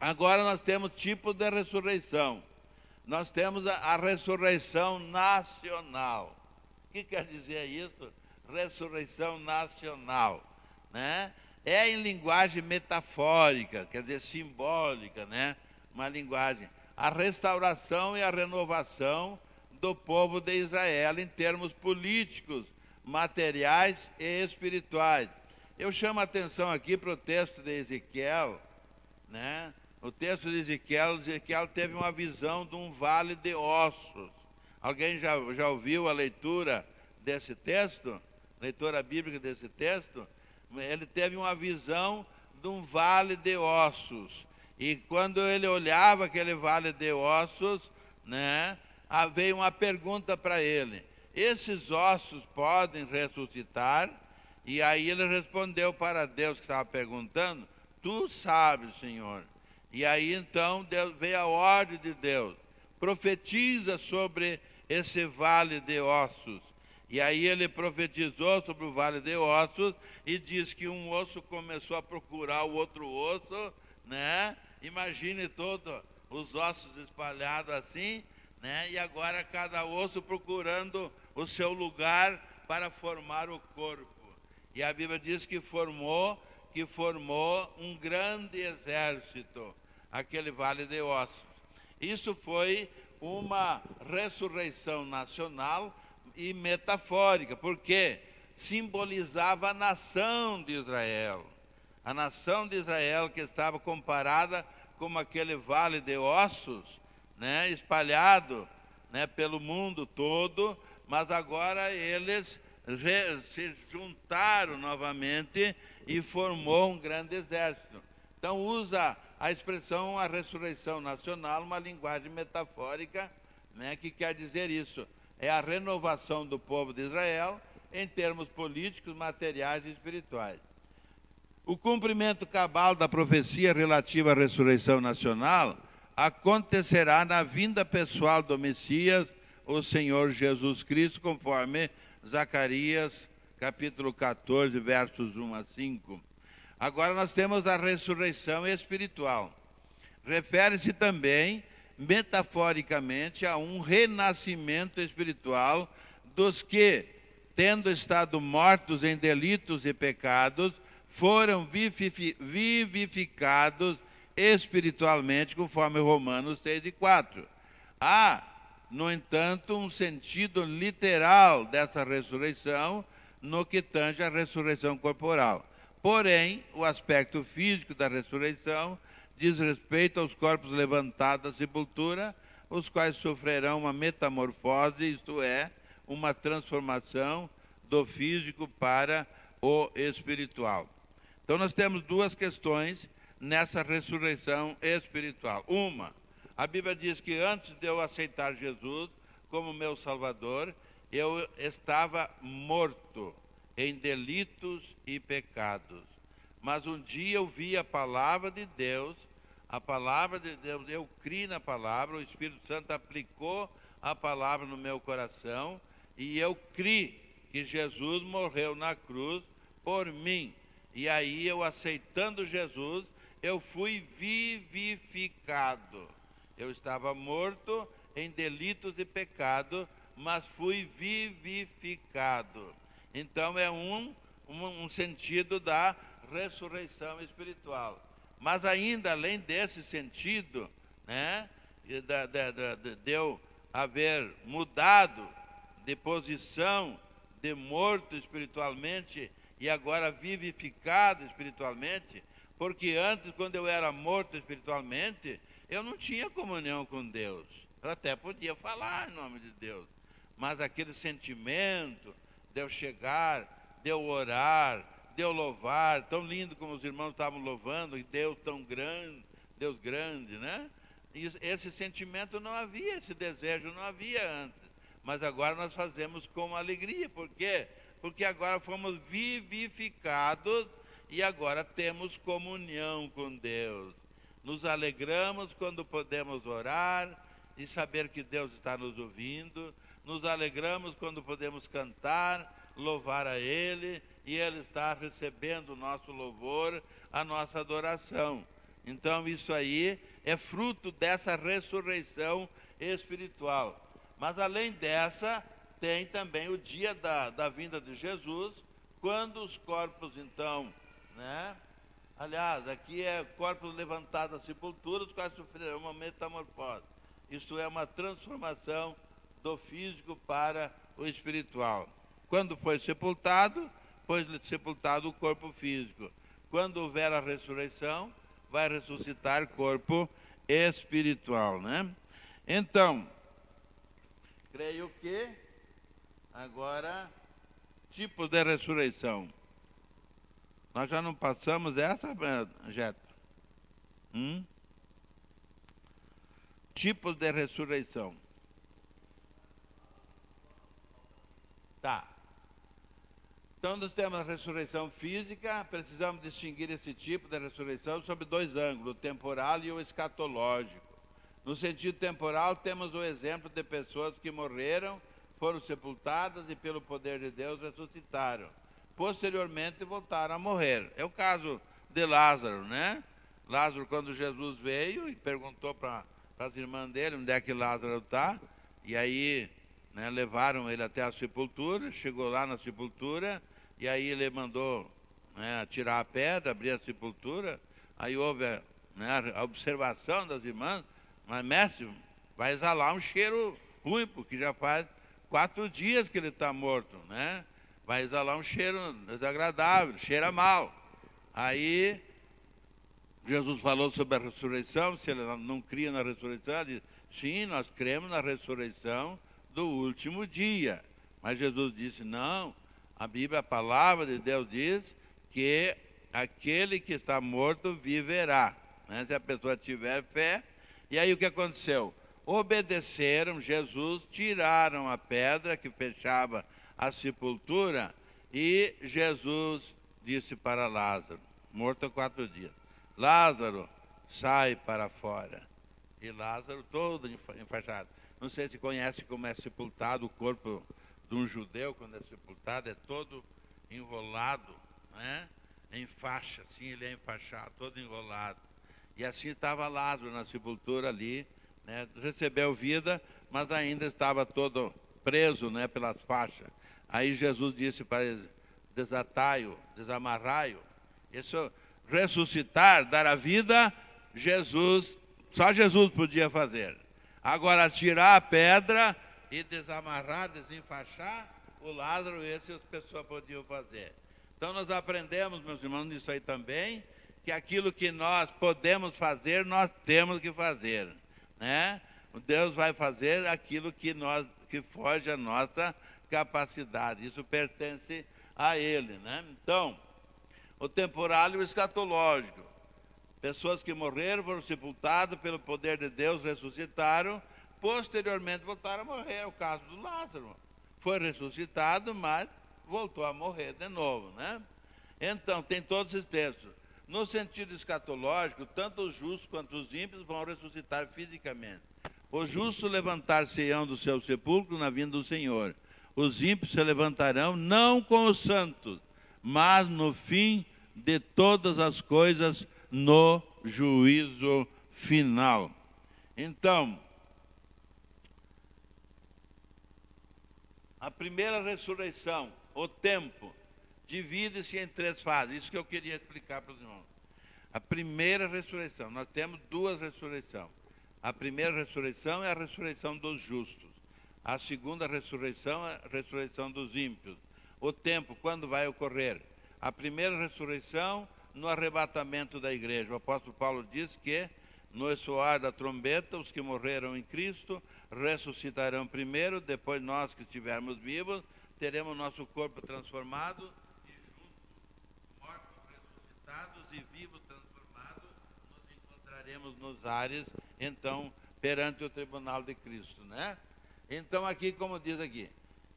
Agora nós temos tipo de ressurreição. Nós temos a ressurreição nacional. O que quer dizer isso? Ressurreição nacional, né? É em linguagem metafórica, quer dizer, simbólica, né? Uma linguagem. A restauração e a renovação do povo de Israel em termos políticos, materiais e espirituais. Eu chamo a atenção aqui para o texto de Ezequiel, né? O texto de Ezequiel teve uma visão de um vale de ossos. Alguém já ouviu a leitura desse texto? Leitura bíblica desse texto? Ele teve uma visão de um vale de ossos. E quando ele olhava aquele vale de ossos, né, veio uma pergunta para ele: esses ossos podem ressuscitar? E aí ele respondeu para Deus que estava perguntando: tu sabes, Senhor. E aí então veio a ordem de Deus: profetiza sobre esse vale de ossos. E aí ele profetizou sobre o vale de ossos e diz que um osso começou a procurar o outro osso, né? Imagine todos os ossos espalhados assim, né? E agora cada osso procurando o seu lugar para formar o corpo. E a Bíblia diz que formou um grande exército, aquele vale de ossos. Isso foi uma ressurreição nacional e metafórica, porque simbolizava a nação de Israel. A nação de Israel que estava comparada como aquele vale de ossos, né, espalhado, né, pelo mundo todo, mas agora eles se juntaram novamente e formou um grande exército. Então usa a expressão a ressurreição nacional, uma linguagem metafórica, né, que quer dizer isso. É a renovação do povo de Israel em termos políticos, materiais e espirituais. O cumprimento cabal da profecia relativa à ressurreição nacional acontecerá na vinda pessoal do Messias, o Senhor Jesus Cristo, conforme Zacarias, capítulo 14, versos 1 a 5. Agora nós temos a ressurreição espiritual. Refere-se também, metaforicamente, a um renascimento espiritual dos que, tendo estado mortos em delitos e pecados, foram vivificados espiritualmente, conforme Romanos 6 e 4. Há, no entanto, um sentido literal dessa ressurreição no que tange à ressurreição corporal. Porém, o aspecto físico da ressurreição diz respeito aos corpos levantados da sepultura, os quais sofrerão uma metamorfose, isto é, uma transformação do físico para o espiritual. Então nós temos duas questões nessa ressurreição espiritual. Uma, a Bíblia diz que antes de eu aceitar Jesus como meu Salvador, eu estava morto em delitos e pecados. Mas um dia eu vi a palavra de Deus, eu criei na palavra, o Espírito Santo aplicou a palavra no meu coração, e eu criei que Jesus morreu na cruz por mim. E aí eu, aceitando Jesus, eu fui vivificado. Eu estava morto em delitos e pecado, mas fui vivificado. Então é um sentido da ressurreição espiritual. Mas ainda, além desse sentido, né, de eu haver mudado de posição, de morto espiritualmente e agora vivificado espiritualmente, porque antes, quando eu era morto espiritualmente, eu não tinha comunhão com Deus. Eu até podia falar em nome de Deus, mas aquele sentimento de eu chegar, de eu orar, de eu louvar, tão lindo como os irmãos estavam louvando, e Deus tão grande, Deus grande, né? E esse sentimento não havia, esse desejo não havia antes. Mas agora nós fazemos com alegria. Por quê? Porque agora fomos vivificados e agora temos comunhão com Deus. Nos alegramos quando podemos orar e saber que Deus está nos ouvindo. Nos alegramos quando podemos cantar, louvar a Ele, e Ele está recebendo o nosso louvor, a nossa adoração. Então isso aí é fruto dessa ressurreição espiritual. Mas além dessa, tem também o dia da vinda de Jesus, quando os corpos então, né? Aliás, aqui é corpos levantados da sepultura, os quais sofreram uma metamorfose. Isto é uma transformação do físico para o espiritual. Quando foi sepultado o corpo físico. Quando houver a ressurreição, vai ressuscitar corpo espiritual, né? Então, creio que agora, tipos de ressurreição. Nós já não passamos essa, Jeto? Tipos de ressurreição. Tá. Então, nós temos a ressurreição física, precisamos distinguir esse tipo de ressurreição sob dois ângulos, o temporal e o escatológico. No sentido temporal, temos o exemplo de pessoas que morreram, foram sepultadas e, pelo poder de Deus, ressuscitaram. Posteriormente, voltaram a morrer. É o caso de Lázaro, né? Lázaro, quando Jesus veio e perguntou para as irmãs dele onde é que Lázaro está, e aí, né, levaram ele até a sepultura, chegou lá na sepultura, e aí ele mandou, né, tirar a pedra, abrir a sepultura. Aí houve, né, a observação das irmãs: mas mestre, vai exalar um cheiro ruim, porque já faz 4 dias que ele está morto, né? Vai exalar um cheiro desagradável, cheira mal. Aí Jesus falou sobre a ressurreição. Se ele não cria na ressurreição, ele disse: sim, nós cremos na ressurreição do último dia. Mas Jesus disse: não, a Bíblia, a palavra de Deus diz que aquele que está morto viverá, né? Se a pessoa tiver fé. E aí o que aconteceu? Obedeceram Jesus, tiraram a pedra que fechava a sepultura, e Jesus disse para Lázaro, morto há 4 dias: Lázaro, sai para fora. E Lázaro todo enfaixado. Não sei se conhece como é sepultado o corpo de um judeu. Quando é sepultado, é todo enrolado, né? Em faixa, assim, ele é enfaixado, todo enrolado. E assim estava Lázaro na sepultura ali, né? Recebeu vida, mas ainda estava todo preso, né, pelas faixas. Aí Jesus disse para eles: desatai-o, desamarrai-o. Isso, ressuscitar, dar a vida, só Jesus podia fazer. Agora, tirar a pedra e desamarrar, desenfaixar o Lázaro, esse as pessoas podiam fazer. Então nós aprendemos, meus irmãos, nisso aí também, que aquilo que nós podemos fazer, nós temos que fazer, né? Deus vai fazer aquilo que foge à nossa capacidade. Isso pertence a Ele, né? Então, o temporal e o escatológico. Pessoas que morreram, foram sepultadas, pelo poder de Deus ressuscitaram, posteriormente voltaram a morrer. É o caso do Lázaro. Foi ressuscitado, mas voltou a morrer de novo, né? Então, tem todos esses textos. No sentido escatológico, tanto os justos quanto os ímpios vão ressuscitar fisicamente. Os justos levantar-se-ão do seu sepulcro na vinda do Senhor. Os ímpios se levantarão, não com os santos, mas no fim de todas as coisas, no juízo final. Então, A primeira ressurreição, o tempo, divide-se em 3 fases. Isso que eu queria explicar para os irmãos. A primeira ressurreição, nós temos 2 ressurreições. A primeira ressurreição é a ressurreição dos justos. A segunda ressurreição é a ressurreição dos ímpios. O tempo, quando vai ocorrer? A primeira ressurreição, no arrebatamento da igreja. O apóstolo Paulo diz que no soar da trombeta, os que morreram em Cristo ressuscitarão primeiro, depois nós que estivermos vivos, teremos nosso corpo transformado e juntos, mortos ressuscitados e vivos transformados, nos encontraremos nos ares, então, perante o tribunal de Cristo, né? Então, aqui, como diz aqui,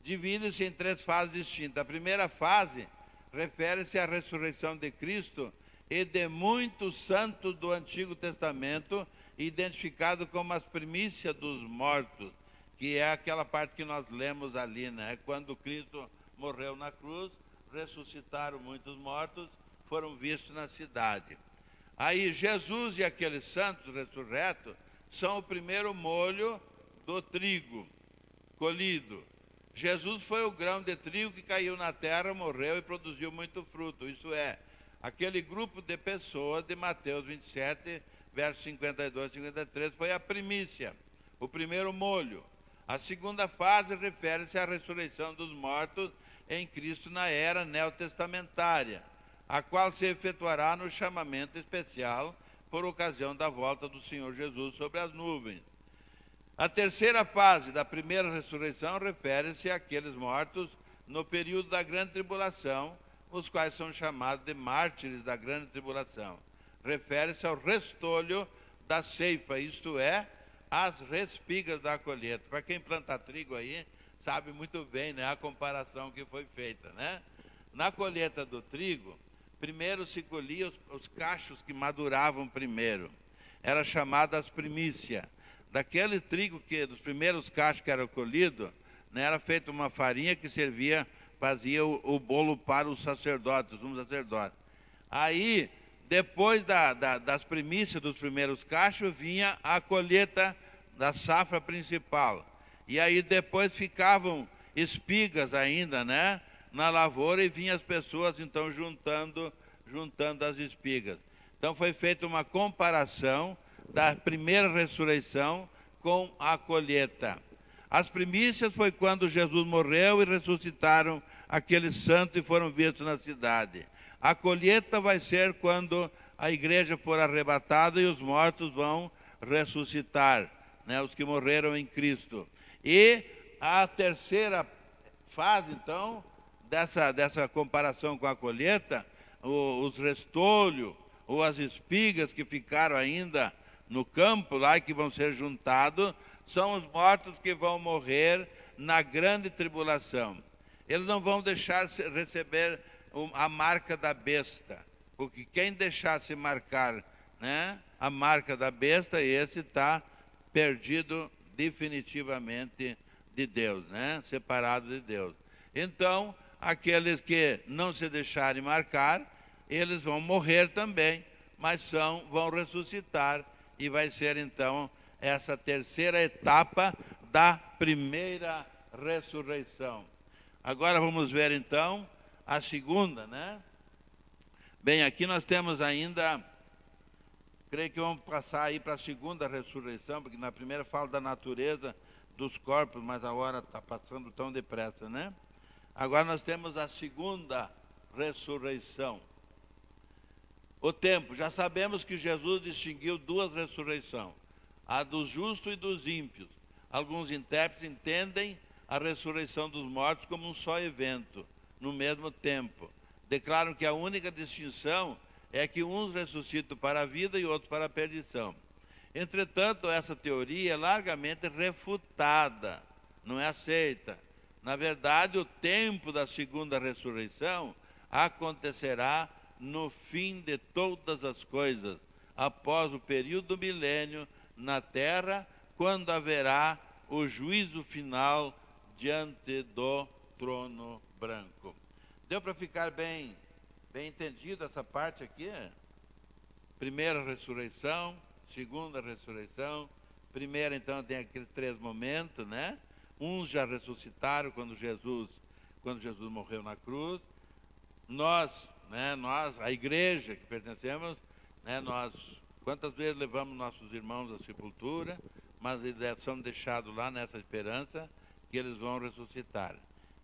divide-se em 3 fases distintas. A primeira fase refere-se à ressurreição de Cristo e de muitos santos do Antigo Testamento, identificado como as primícias dos mortos, que é aquela parte que nós lemos ali, né? Quando Cristo morreu na cruz, ressuscitaram muitos mortos, foram vistos na cidade. Aí Jesus e aqueles santos ressurretos são o primeiro molho do trigo colhido. Jesus foi o grão de trigo que caiu na terra, morreu e produziu muito fruto. Isso é, aquele grupo de pessoas de Mateus 27, versos 52 e 53, foi a primícia, o primeiro molho. A segunda fase refere-se à ressurreição dos mortos em Cristo na era neotestamentária, a qual se efetuará no chamamento especial por ocasião da volta do Senhor Jesus sobre as nuvens. A terceira fase da primeira ressurreição refere-se àqueles mortos no período da grande tribulação, os quais são chamados de mártires da grande tribulação. Refere-se ao restolho da ceifa, isto é, as respigas da colheita. Para quem planta trigo aí, sabe muito bem, né, a comparação que foi feita, né? Na colheita do trigo, primeiro se colhia os cachos que maduravam primeiro. Era chamada as primícias. Daquele trigo dos primeiros cachos que eram colhidos, né, era feita uma farinha que servia, fazia o bolo para os sacerdotes, os sacerdotes. Aí, depois das primícias dos primeiros cachos, vinha a colheita da safra principal. E aí depois ficavam espigas ainda, né, na lavoura, e vinham as pessoas então juntando as espigas. Então foi feita uma comparação da primeira ressurreição com a colheita. As primícias foi quando Jesus morreu e ressuscitaram aqueles santos e foram vistos na cidade. A colheita vai ser quando a igreja for arrebatada e os mortos vão ressuscitar, né, os que morreram em Cristo. E a terceira fase, então, dessa comparação com a colheita, os restolhos ou as espigas que ficaram ainda no campo lá e que vão ser juntados, são os mortos que vão morrer na grande tribulação. Eles não vão deixar receber a marca da besta, porque quem deixar se marcar, né, a marca da besta, esse está perdido definitivamente de Deus, né, separado de Deus. Então, aqueles que não se deixarem marcar, eles vão morrer também, mas vão ressuscitar, e vai ser então essa terceira etapa da primeira ressurreição. Agora vamos ver então a segunda, né? Bem, aqui nós temos ainda, creio que vamos passar aí para a segunda ressurreição, porque na primeira fala da natureza dos corpos, mas a hora está passando tão depressa, né? Agora nós temos a segunda ressurreição. O tempo, já sabemos que Jesus distinguiu 2 ressurreições, a dos justos e dos ímpios. Alguns intérpretes entendem a ressurreição dos mortos como um só evento, no mesmo tempo. Declaram que a única distinção é que uns ressuscitam para a vida e outros para a perdição. Entretanto, essa teoria é largamente refutada, não é aceita. Na verdade, o tempo da segunda ressurreição acontecerá no fim de todas as coisas, após o período do milênio na terra, quando haverá o juízo final diante do trono branco. Deu para ficar bem entendido essa parte aqui? Primeira ressurreição, segunda ressurreição. Primeira, então, tem aqueles 3 momentos, né? Uns já ressuscitaram quando Jesus morreu na cruz. Nós, a igreja que pertencemos, nós, quantas vezes levamos nossos irmãos à sepultura, mas eles são deixados lá nessa esperança que eles vão ressuscitar.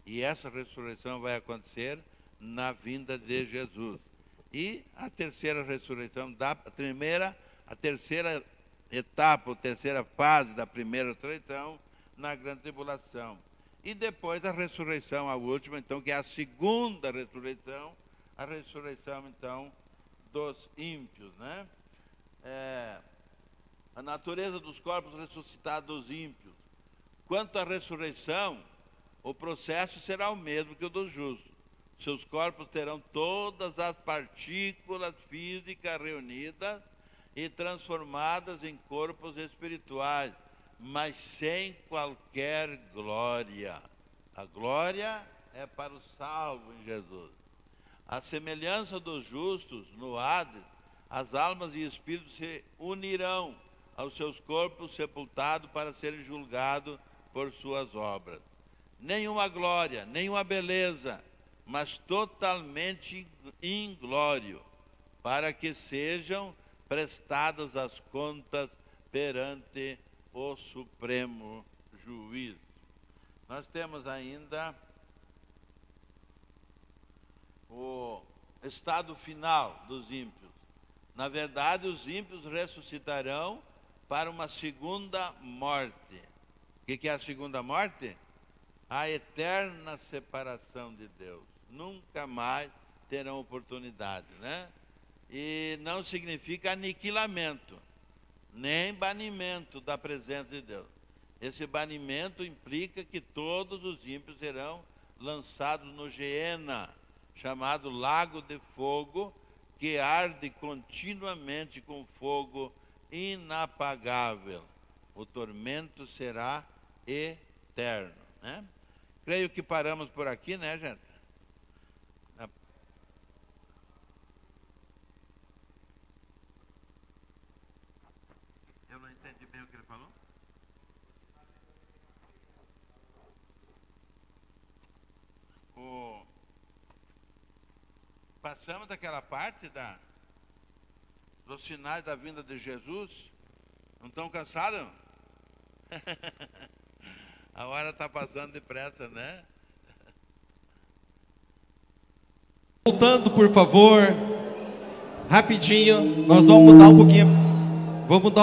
E essa ressurreição vai acontecer na vinda de Jesus. E a terceira ressurreição, a terceira etapa, a terceira fase da primeira ressurreição, na grande tribulação. E depois a ressurreição, a última, então, que é a segunda ressurreição, a ressurreição, então, dos ímpios, né? A natureza dos corpos ressuscitados dos ímpios. Quanto à ressurreição, o processo será o mesmo que o dos justos. Seus corpos terão todas as partículas físicas reunidas e transformadas em corpos espirituais, mas sem qualquer glória. A glória é para o salvo em Jesus. A semelhança dos justos no Hades, as almas e espíritos se unirão aos seus corpos sepultados para serem julgados por suas obras. Nenhuma glória, nenhuma beleza, mas totalmente inglório, para que sejam prestadas as contas perante o Supremo Juízo. Nós temos ainda o estado final dos ímpios. Na verdade, os ímpios ressuscitarão para uma segunda morte. O que é a segunda morte? A eterna separação de Deus. Nunca mais terão oportunidade, né? E não significa aniquilamento, nem banimento da presença de Deus. Esse banimento implica que todos os ímpios serão lançados no Geena, chamado Lago de Fogo, que arde continuamente com fogo inapagável. O tormento será eterno, né? Creio que paramos por aqui, né, gente? Eu não entendi bem o que ele falou. Passamos daquela parte dos sinais da vinda de Jesus. Não estão cansados? A hora está passando depressa, né? Voltando, por favor, rapidinho, nós vamos mudar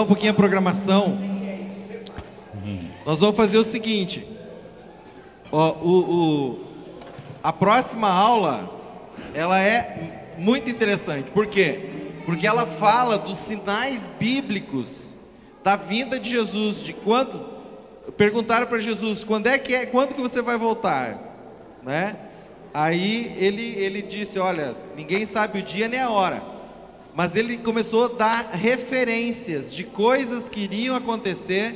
um pouquinho a programação. Nós vamos fazer o seguinte, a próxima aula, ela é muito interessante. Por quê? Porque ela fala dos sinais bíblicos da vinda de Jesus, de quando perguntaram para Jesus, quando que você vai voltar, né? Aí ele disse, olha, ninguém sabe o dia nem a hora, mas ele começou a dar referências de coisas que iriam acontecer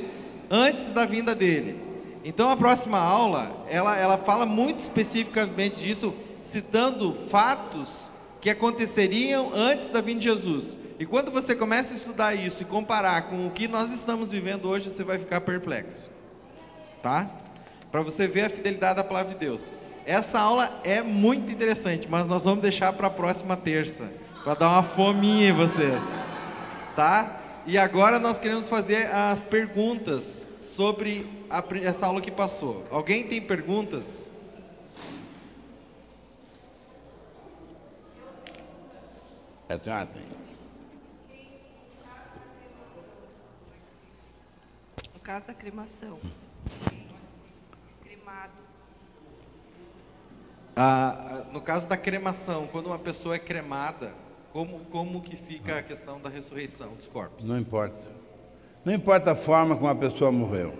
antes da vinda dele. Então a próxima aula, ela fala muito especificamente disso, citando fatos que aconteceriam antes da vinda de Jesus. E quando você começa a estudar isso e comparar com o que nós estamos vivendo hoje, você vai ficar perplexo, tá? Para você ver a fidelidade da palavra de Deus. Essa aula é muito interessante, mas nós vamos deixar para a próxima terça, para dar uma fominha em vocês, tá? E agora nós queremos fazer as perguntas sobre essa aula que passou. Alguém tem perguntas? No caso da cremação. Cremado. No caso da cremação, quando uma pessoa é cremada, como que fica a questão da ressurreição dos corpos? Não importa. Não importa a forma como a pessoa morreu.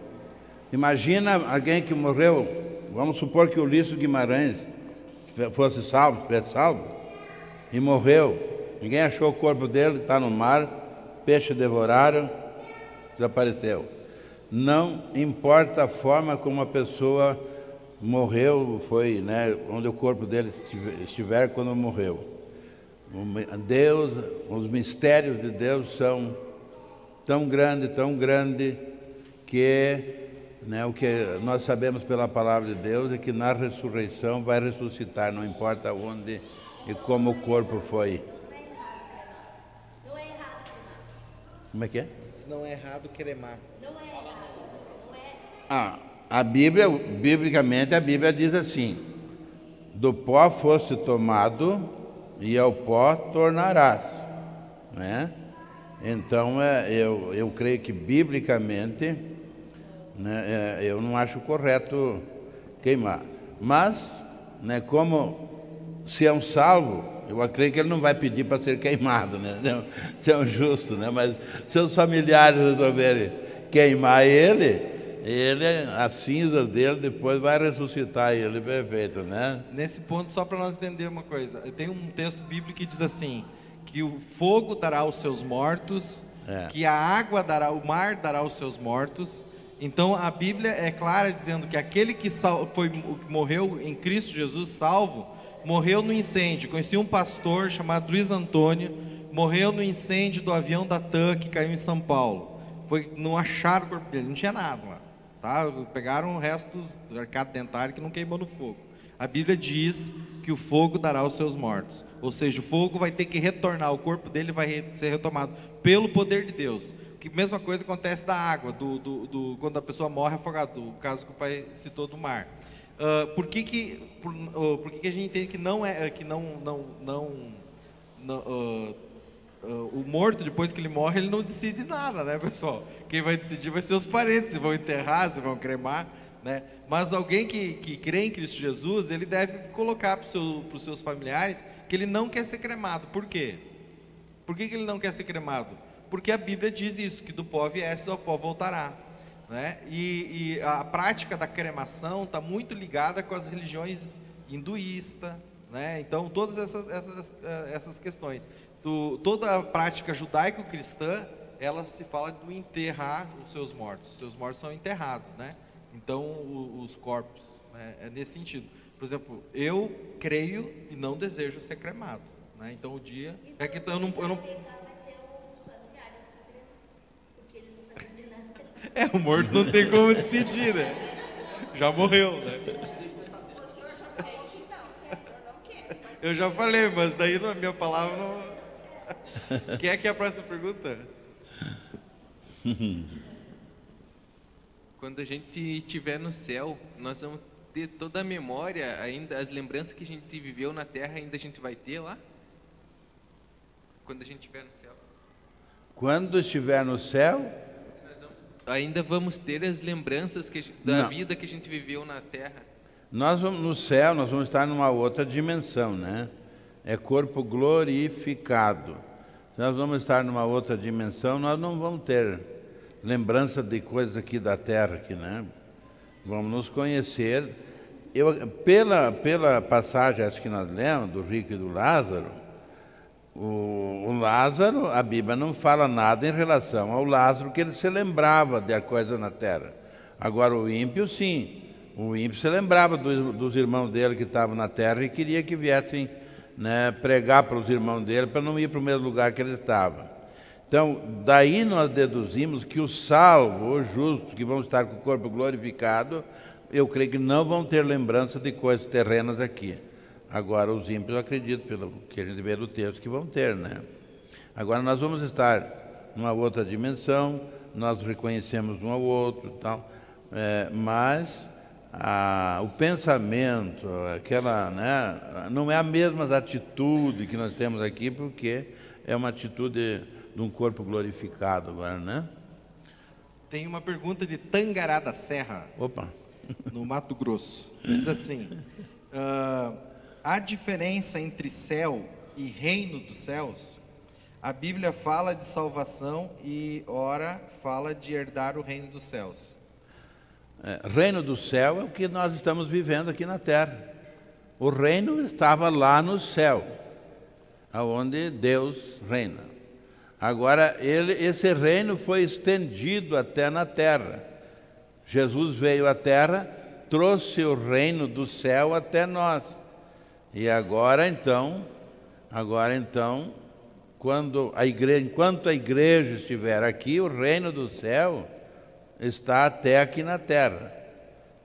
Imagina alguém que morreu, vamos supor que o Ulisses Guimarães fosse salvo, tivesse salvo, e morreu. Ninguém achou o corpo dele, está no mar, peixe devoraram, desapareceu. Não importa a forma como a pessoa morreu, foi, né, onde o corpo dele estiver quando morreu. Deus, os mistérios de Deus são tão grandes, que né? O que nós sabemos pela palavra de Deus é que na ressurreição vai ressuscitar, não importa onde e como o corpo foi. Não é errado cremar. Como é que é? Se não é errado cremar. Não é errado. Não é. A Bíblia, biblicamente, a Bíblia diz assim: do pó fosse tomado e ao pó tornarás, né? Então, eu creio que biblicamente, né, eu não acho correto queimar. Mas, né, como se é um salvo, eu acredito que ele não vai pedir para ser queimado, né? Se é um justo, né? Mas se os familiares resolverem queimar ele, as cinzas dele depois vai ressuscitar ele perfeito, né? Nesse ponto, só para nós entender uma coisa, tem um texto bíblico que diz assim, que o fogo dará aos seus mortos, que a água dará, o mar dará aos seus mortos. Então a Bíblia é clara dizendo que aquele que morreu em Cristo Jesus, salvo, morreu no incêndio. Conheci um pastor chamado Luiz Antônio, morreu no incêndio do avião da TAM que caiu em São Paulo. Não acharam o corpo dele, não tinha nada lá, tá? Pegaram restos do arcado dentário que não queimou no fogo. A Bíblia diz que o fogo dará aos seus mortos, ou seja, o fogo vai ter que retornar, o corpo dele vai ser retomado pelo poder de Deus. Que mesma coisa acontece da água, quando a pessoa morre afogada, o caso que o pai citou do mar. Por que a gente entende que o morto, depois que ele morre, ele não decide nada, né, pessoal? Quem vai decidir vai ser os parentes, se vão enterrar, se vão cremar, né? Mas alguém que crê em Cristo Jesus, ele deve colocar para os seus familiares que ele não quer ser cremado. Por quê? Por que ele não quer ser cremado? Porque a Bíblia diz isso, que do pó viesse, ao pó voltará, né? E a prática da cremação está muito ligada com as religiões hinduístas, né? Então, todas essas questões. Toda a prática judaico-cristã, ela se fala do enterrar os seus mortos. Os seus mortos são enterrados, né? Então, os corpos, né? É nesse sentido. Por exemplo, eu creio e não desejo ser cremado, né? Então, o dia... Então, eu não... Vai ser os familiares que cremam, porque eles não sabem de nada. O morto não tem como decidir, né? Já morreu, né? O senhor já falou que não, o senhor não quer. Eu já falei, mas daí na minha palavra não... Quem é que é a próxima pergunta? Quando a gente estiver no céu, nós vamos ter toda a memória, ainda as lembranças que a gente viveu na terra, ainda a gente vai ter lá? Quando a gente estiver no céu. Quando estiver no céu, ainda vamos ter as lembranças da vida que a gente viveu na terra. nós vamos no céu, nós vamos estar numa outra dimensão, né? É corpo glorificado. Se nós vamos estar numa outra dimensão, nós não vamos ter lembrança de coisas aqui da terra, aqui, né? Vamos nos conhecer. Pela passagem, acho que nós lemos, do rico e do Lázaro, o Lázaro, a Bíblia não fala nada em relação ao Lázaro, que ele se lembrava da coisa na terra. Agora o ímpio, sim. O ímpio se lembrava dos irmãos dele que estavam na terra e queria que viessem, né, pregar para os irmãos dele, para não ir para o mesmo lugar que ele estava. Então, daí nós deduzimos que os salvos, os justos, que vão estar com o corpo glorificado, eu creio que não vão ter lembrança de coisas terrenas aqui. Agora, os ímpios, eu acredito, pelo que a gente vê no texto, que vão ter, né? Agora, nós vamos estar numa outra dimensão, nós reconhecemos um ao outro e tal, mas o pensamento, né, não é a mesma atitude que nós temos aqui, porque é uma atitude de um corpo glorificado agora, né? Tem uma pergunta de Tangará da Serra, Opa! no Mato Grosso. Diz assim: há diferença entre céu e reino dos céus? A Bíblia fala de salvação e ora fala de herdar o reino dos céus. Reino do céu é o que nós estamos vivendo aqui na terra. O reino estava lá no céu, aonde Deus reina. Agora, esse reino foi estendido até na terra. Jesus veio à terra, trouxe o reino do céu até nós. E agora então, enquanto a igreja estiver aqui, o reino do céu está até aqui na terra,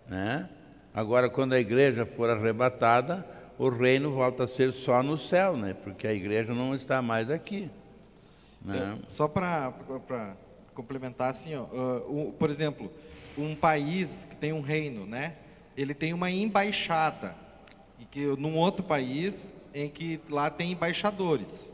né? Agora, quando a igreja for arrebatada, o reino volta a ser só no céu, né? Porque a igreja não está mais aqui, né? Só para complementar assim, ó, por exemplo, um país que tem um reino, né? Ele tem uma embaixada, e que num outro país em que lá tem embaixadores.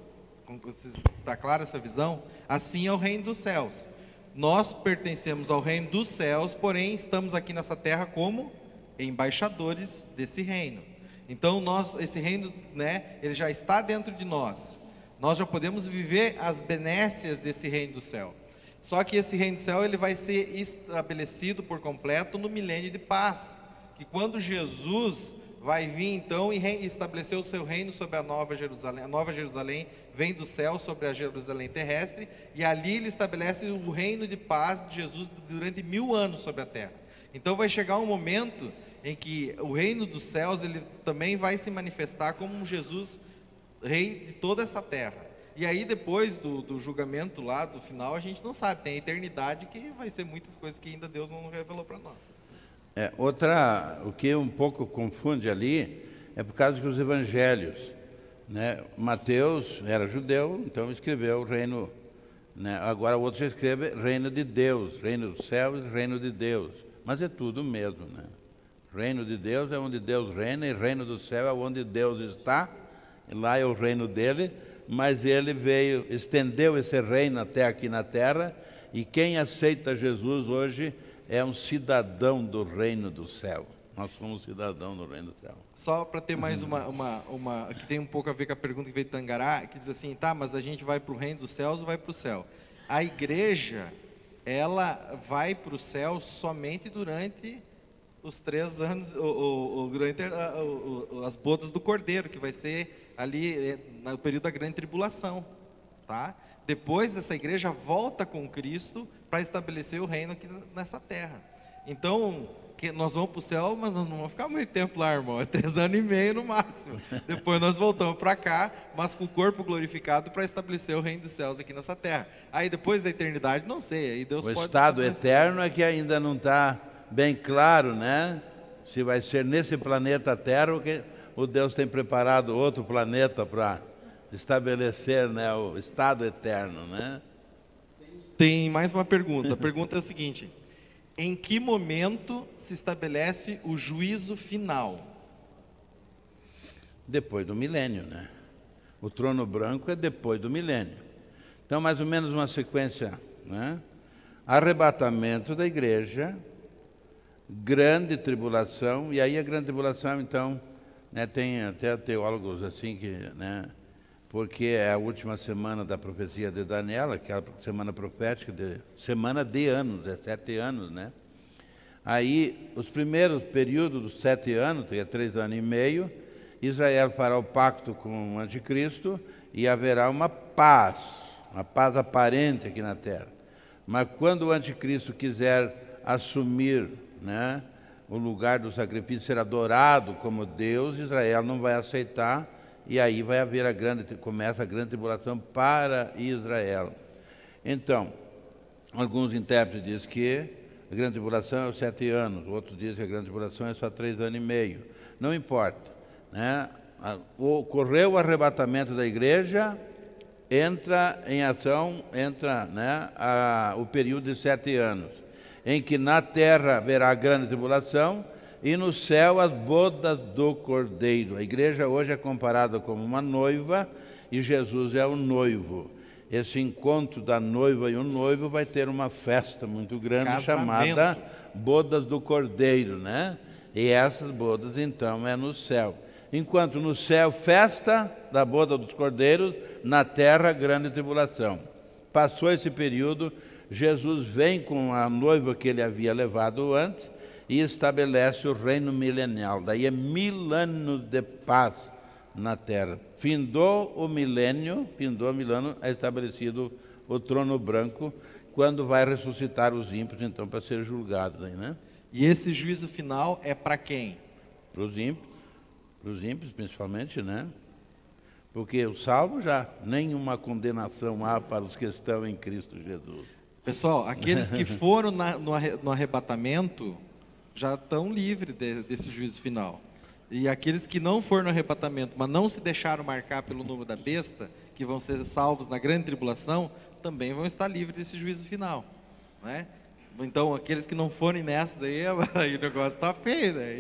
Está clara essa visão? Assim é o reino dos céus. Nós pertencemos ao reino dos céus, porém estamos aqui nessa terra como embaixadores desse reino. Então esse reino, né, ele já está dentro de nós. Nós já podemos viver as benécias desse reino do céu. Só que esse reino do céu ele vai ser estabelecido por completo no milênio de paz, que quando Jesus vai vir então e estabelecer o seu reino sobre a Nova Jerusalém. A Nova Jerusalém vem do céu sobre a Jerusalém terrestre, e ali ele estabelece o reino de paz de Jesus durante 1000 anos sobre a terra. Então vai chegar um momento em que o reino dos céus ele também vai se manifestar como um Jesus rei de toda essa terra. E aí depois do julgamento lá, do final, a gente não sabe, tem a eternidade que vai ser muitas coisas que ainda Deus não revelou para nós. O que um pouco confunde ali é por causa que os evangelhos, né? Mateus era judeu, então escreveu o reino, né? Agora o outro já escreve reino de Deus, reino dos céus, reino de Deus, mas é tudo o mesmo, né? Reino de Deus é onde Deus reina, e reino do céu é onde Deus está, e lá é o reino dele, mas ele veio, estendeu esse reino até aqui na terra, e quem aceita Jesus hoje é um cidadão do reino do céu. Nós somos cidadãos do reino do céu. Só para ter mais uma que tem um pouco a ver com a pergunta que veio de Tangará, que diz assim, tá, mas a gente vai para o reino dos céus ou vai para o céu? A igreja, ela vai para o céu somente durante os 3 anos, durante as bodas do Cordeiro, que vai ser ali no período da grande tribulação, tá? Depois essa igreja volta com Cristo para estabelecer o reino aqui nessa terra. Então, nós vamos para o céu, mas nós não vamos ficar muito tempo lá, irmão. É 3 anos e meio no máximo. Depois nós voltamos para cá, mas com o corpo glorificado para estabelecer o reino dos céus aqui nessa terra. Aí depois da eternidade, não sei. Aí Deus o pode estado eterno é que ainda não está bem claro, né? Se vai ser nesse planeta Terra ou que o Deus tem preparado outro planeta para estabelecer, né, o estado eterno, né? Tem mais uma pergunta. A pergunta é o seguinte: em que momento se estabelece o juízo final? Depois do milênio, né? O trono branco é depois do milênio. Então, mais ou menos uma sequência, né? Arrebatamento da igreja, grande tribulação, e aí a grande tribulação, então, né, tem até teólogos assim que, né, porque é a última semana da profecia de Daniel, aquela semana profética, semana de anos, 7 anos, né? Aí, os primeiros períodos dos 7 anos, que é 3 anos e meio, Israel fará o pacto com o anticristo e haverá uma paz aparente aqui na terra. Mas quando o anticristo quiser assumir, né, o lugar do sacrifício, ser adorado como Deus, Israel não vai aceitar, e aí vai haver começa a grande tribulação para Israel. Então, alguns intérpretes dizem que a grande tribulação é 7 anos, outros dizem que a grande tribulação é só 3 anos e meio. Não importa, né? Ocorreu o arrebatamento da igreja, entra em ação, né, o período de 7 anos, em que na terra haverá a grande tribulação e no céu as bodas do Cordeiro. A igreja hoje é comparada como uma noiva e Jesus é o noivo. Esse encontro da noiva e o noivo vai ter uma festa muito grande chamada Bodas do Cordeiro, né? E essas bodas então é no céu. Enquanto no céu festa da boda dos cordeiros, na terra grande tribulação. Passou esse período, Jesus vem com a noiva que ele havia levado antes e estabelece o reino milenial. Daí é 1000 anos de paz na terra. Findou o milênio, é estabelecido o trono branco, quando vai ressuscitar os ímpios, então, para ser julgados aí, né? E esse juízo final é para quem? Para os ímpios principalmente, né? Porque o salvo já, nenhuma condenação há para os que estão em Cristo Jesus. Pessoal, aqueles que foram no arrebatamento já estão livres desse juízo final. E aqueles que não foram no arrebatamento, mas não se deixaram marcar pelo número da besta, que vão ser salvos na grande tribulação, também vão estar livres desse juízo final, né? Então, aqueles que não forem nessas aí o negócio está feio, né?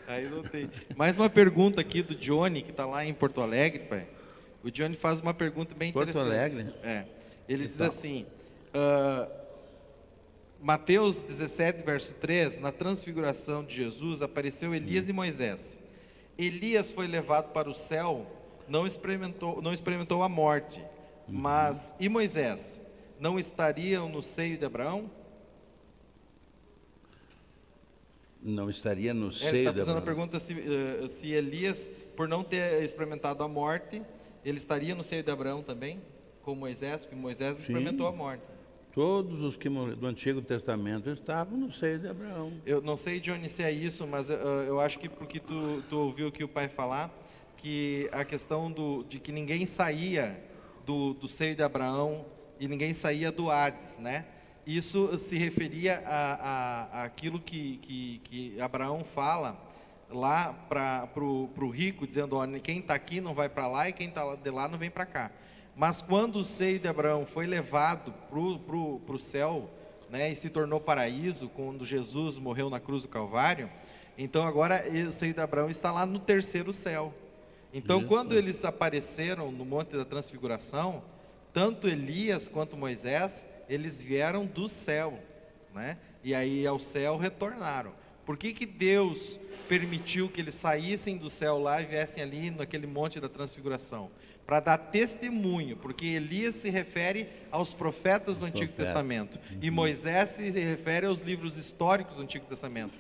Aí não tem. Mais uma pergunta aqui do Johnny, que está lá em Porto Alegre, pai. O Johnny faz uma pergunta bem Porto interessante. Alegre? Ele diz assim, Mateus 17, verso 3, na transfiguração de Jesus, apareceu Elias e Moisés. Elias foi levado para o céu, não experimentou a morte, mas, e Moisés, não estariam no seio de Abraão? Não estaria no Ele seio está de fazendo a Abraão. pergunta se Elias, por não ter experimentado a morte, ele estaria no seio de Abraão também, como Moisés, porque Moisés experimentou a morte. Todos os que do Antigo Testamento estavam no seio de Abraão. Eu não sei de onde é isso, mas eu acho que porque tu ouviu que o pai falar, que a questão de que ninguém saía do seio de Abraão e ninguém saía do Hades, né? Isso se referia a aquilo que Abraão fala lá para o rico, dizendo, ó, quem está aqui não vai para lá e quem está de lá não vem para cá. Mas quando o seio de Abraão foi levado para o céu, né, e se tornou paraíso, quando Jesus morreu na cruz do Calvário, então agora o seio de Abraão está lá no terceiro céu. Então, quando eles apareceram no Monte da Transfiguração, tanto Elias quanto Moisés, eles vieram do céu, né? E aí ao céu retornaram. Por que Deus permitiu que eles saíssem do céu lá e viessem ali naquele Monte da Transfiguração? Para dar testemunho, porque Elias se refere aos profetas do Antigo Testamento, e Moisés se refere aos livros históricos do Antigo Testamento.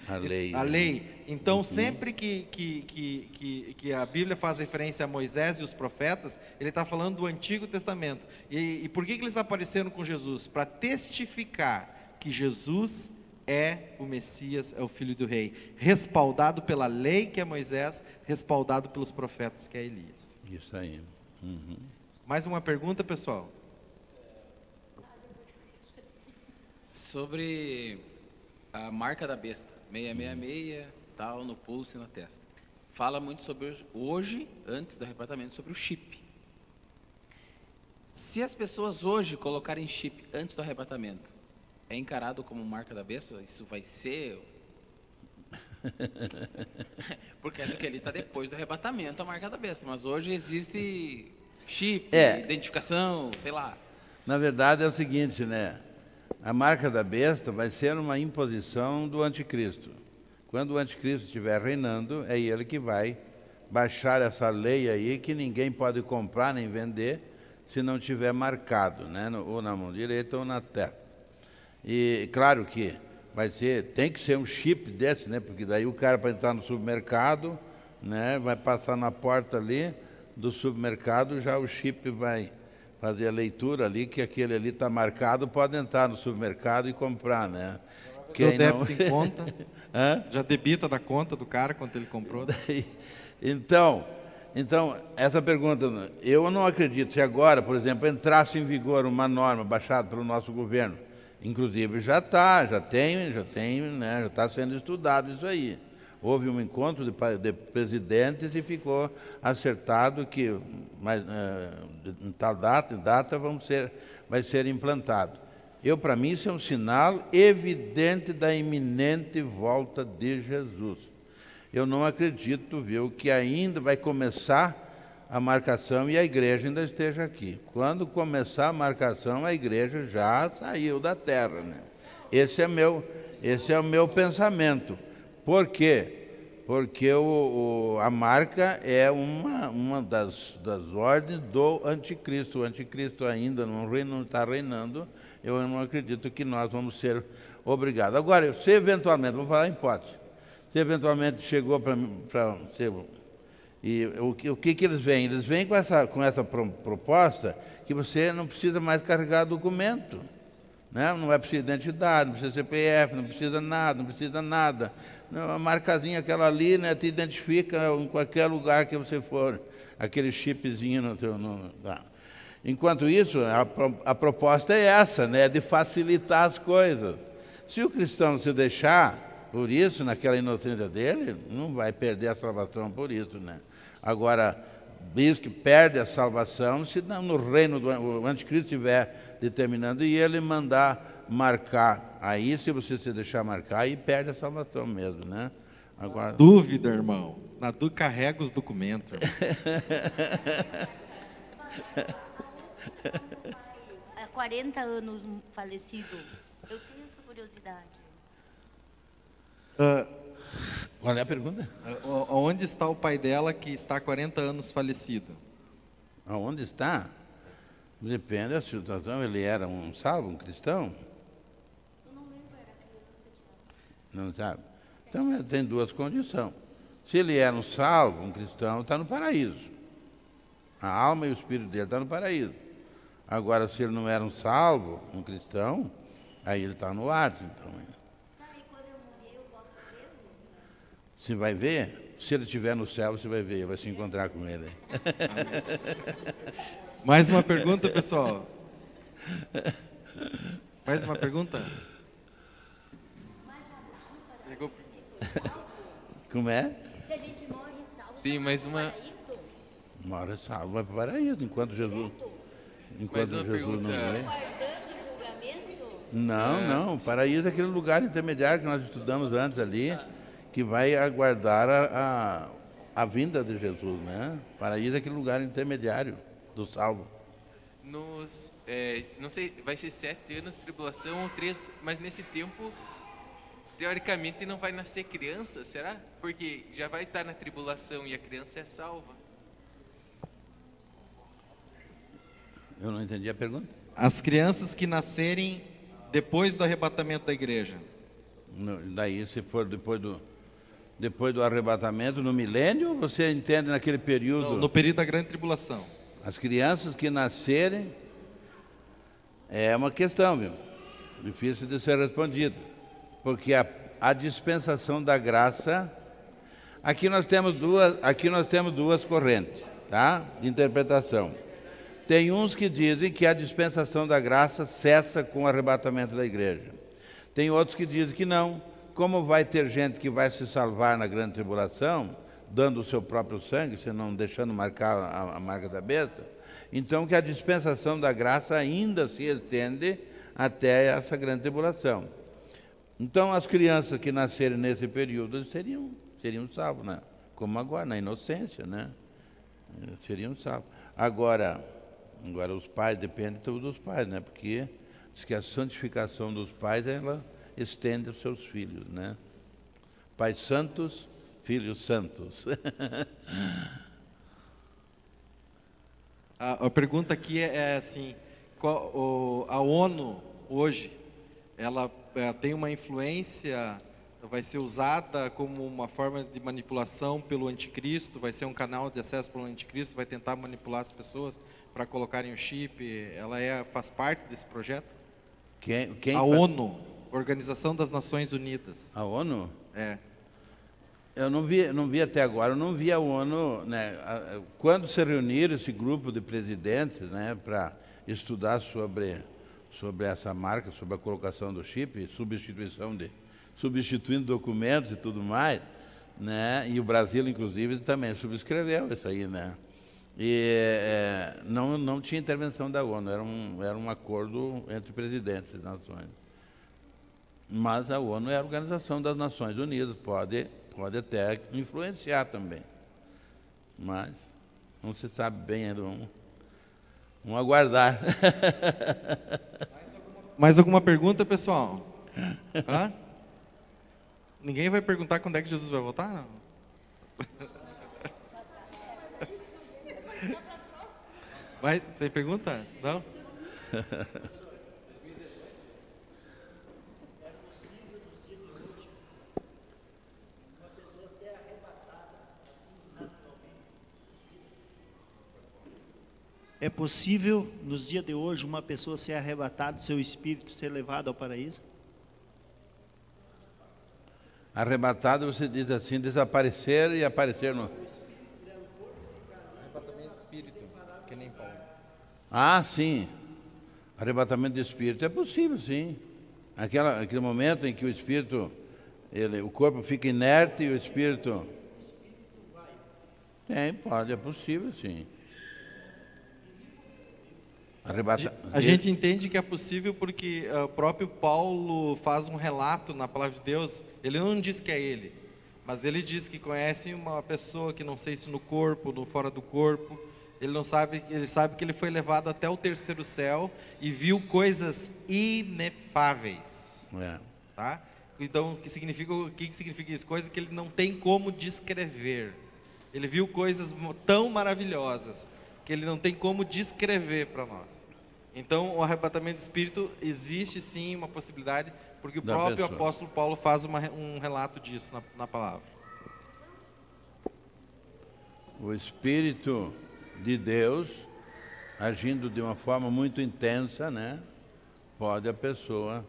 A lei. Então, sempre que a Bíblia faz referência a Moisés e os profetas, ele está falando do Antigo Testamento. E por que eles apareceram com Jesus? Para testificar que Jesus é o Messias, é o Filho do Rei, respaldado pela lei, que é Moisés, respaldado pelos profetas, que é Elias. Isso aí. Mais uma pergunta, pessoal? Sobre a marca da besta, 666, tal, no pulso e na testa. Fala muito sobre, hoje, antes do arrebatamento, sobre o chip. Se as pessoas hoje colocarem chip antes do arrebatamento, é encarado como marca da besta? Isso vai ser... Porque essa aqui ali está depois do arrebatamento, a marca da besta. Mas hoje existe chip, identificação, sei lá. Na verdade é o seguinte, né? A marca da besta vai ser uma imposição do anticristo. Quando o anticristo estiver reinando, é ele que vai baixar essa lei aí, que ninguém pode comprar nem vender se não tiver marcado, né? Ou na mão direita ou na testa. E claro que tem que ser um chip desse, né? Porque daí o cara, para entrar no supermercado, né, vai passar na porta ali do supermercado, já o chip vai fazer a leitura ali, que aquele ali está marcado, pode entrar no supermercado e comprar, né? Quem débito em conta, Hã? já debita da conta do cara quanto ele comprou. Então, essa pergunta, eu não acredito, se agora, por exemplo, entrasse em vigor uma norma baixada pelo nosso governo, inclusive já está sendo estudado isso aí. Houve um encontro de presidentes e ficou acertado que em tal data vai ser implantado. Para mim, isso é um sinal evidente da iminente volta de Jesus. Eu não acredito, viu, que ainda vai começar a marcação e a igreja ainda esteja aqui. Quando começar a marcação, a igreja já saiu da terra, né? Esse é o meu pensamento. Por quê? Porque a marca é uma das ordens do anticristo. O anticristo ainda não está reinando. Eu não acredito que nós vamos ser obrigados. Agora, se eventualmente, vamos falar em hipótese, se eventualmente chegou para ser... E o que eles vêm? Eles vêm com essa proposta que você não precisa mais carregar documento, né? Não vai precisar de identidade, não precisa CPF, não precisa nada. A marcazinha aquela ali, né, te identifica em qualquer lugar que você for, aquele chipzinho no teu... Enquanto isso, a proposta é essa, né? De facilitar as coisas. Se o cristão se deixar por isso, naquela inocência dele, não vai perder a salvação por isso, né? Agora, diz que perde a salvação se não, no reino do anticristo estiver determinando e ele mandar marcar. Aí, se você se deixar marcar, aí perde a salvação mesmo, né? Agora... Dúvida, irmão. Na dúvida, carrega os documentos. Há 40 anos falecido. Eu tenho essa curiosidade. Qual é a pergunta? Onde está o pai dela que está há 40 anos falecido? Aonde está? Depende da situação. Ele era um salvo, um cristão? Eu não lembro, era criança. Não sabe? Então tem duas condições. Se ele era um salvo, um cristão, está no paraíso. A alma e o espírito dele estão no paraíso. Agora, se ele não era um salvo, um cristão, aí ele está no Hades. Então, E quando eu morrer, eu posso vê-lo? você vai ver? Se ele estiver no céu, você vai ver, vai se encontrar com ele. Mais uma pergunta, pessoal? Mais uma pergunta? Pegou- Como é? Se a gente morre salvo, Tem mais uma, isso? Mora salvo, vai para o paraíso, enquanto Jesus, Mais uma Jesus não pergunta. vem. Guardando o julgamento? Não, o paraíso é aquele lugar intermediário que nós estudamos antes ali, que vai aguardar a vinda de Jesus, né? Paraíso é aquele lugar intermediário do salvo. Não sei, vai ser 7 anos de tribulação ou 3, mas nesse tempo, teoricamente, não vai nascer criança, será? Porque já vai estar na tribulação e a criança é salva. Eu não entendi a pergunta. As crianças que nascerem depois do arrebatamento da igreja. Daí, se for depois do arrebatamento, no milênio, você entende naquele período? No período da grande tribulação. As crianças que nascerem, é uma questão, viu? Difícil de ser respondida. Porque a dispensação da graça, aqui nós temos duas correntes, tá? De interpretação. Tem uns que dizem que a dispensação da graça cessa com o arrebatamento da igreja. Tem outros que dizem que não. Como vai ter gente que vai se salvar na grande tribulação, dando o seu próprio sangue, senão deixando marcar a marca da besta, então que a dispensação da graça ainda se estende até essa grande tribulação. Então as crianças que nascerem nesse período seriam salvos, né? Como agora, na inocência, né? Seriam salvos. Agora os pais, depende tudo dos pais, né? Porque diz que a santificação dos pais, ela estende aos seus filhos, né? Pais santos, filhos santos. A pergunta aqui é assim, a ONU hoje, ela tem uma influência, vai ser usada como uma forma de manipulação pelo anticristo, vai ser um canal de acesso pelo anticristo, vai tentar manipular as pessoas para colocarem o chip, ela faz parte desse projeto? A ONU, Organização das Nações Unidas. A ONU? É. Eu não vi até agora, eu não vi a ONU, né? Quando se reuniram esse grupo de presidentes, né, para estudar sobre essa marca, sobre a colocação do chip, substituindo documentos e tudo mais, né? E o Brasil, inclusive, também subscreveu isso aí, né? E não tinha intervenção da ONU, era um acordo entre presidentes das nações. Mas a ONU é a Organização das Nações Unidas, pode até influenciar também. Mas não se sabe bem ainda. Vamos aguardar. Mais alguma pergunta, pessoal? Hã? Ninguém vai perguntar quando é que Jesus vai voltar? Não? Tem pergunta? Não? É possível, nos dias de hoje, uma pessoa ser arrebatada, seu espírito ser levado ao paraíso? Arrebatado, você diz assim, desaparecer e aparecer no... Arrebatamento de espírito, que nem Paulo. Ah, sim. Arrebatamento do espírito é possível, sim. Aquele momento em que o espírito, o corpo fica inerte e o espírito... Pode, é possível, sim. A gente entende que é possível porque o próprio Paulo faz um relato na palavra de Deus. Ele não diz que é ele, mas ele diz que conhece uma pessoa que não sei se no corpo, no fora do corpo. Ele sabe que ele foi levado até o terceiro céu e viu coisas inefáveis. Tá? Então, o que significa isso? Coisa que ele não tem como descrever. Ele viu coisas tão maravilhosas que ele não tem como descrever para nós. Então, o arrebatamento do espírito existe sim uma possibilidade, porque o próprio apóstolo Paulo faz um relato disso na palavra. O Espírito de Deus, agindo de uma forma muito intensa, né? Pode a pessoa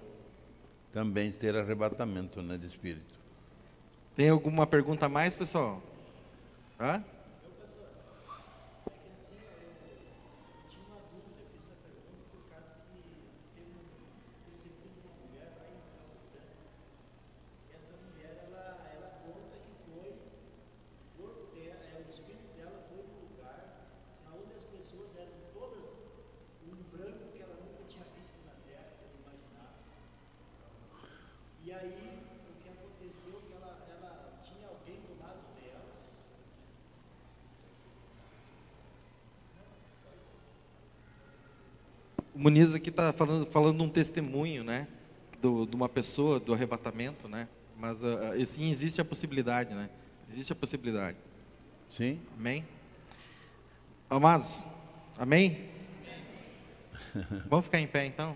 também ter arrebatamento, né, de espírito. Tem alguma pergunta a mais, pessoal? Hã? E aí, o que aconteceu é que ela tinha alguém do lado dela. O Muniz aqui está falando um testemunho, né? De uma pessoa, do arrebatamento, né? Mas sim, existe a possibilidade, né? Existe a possibilidade. Sim. Amém? Amados, amém? Vamos ficar em pé então?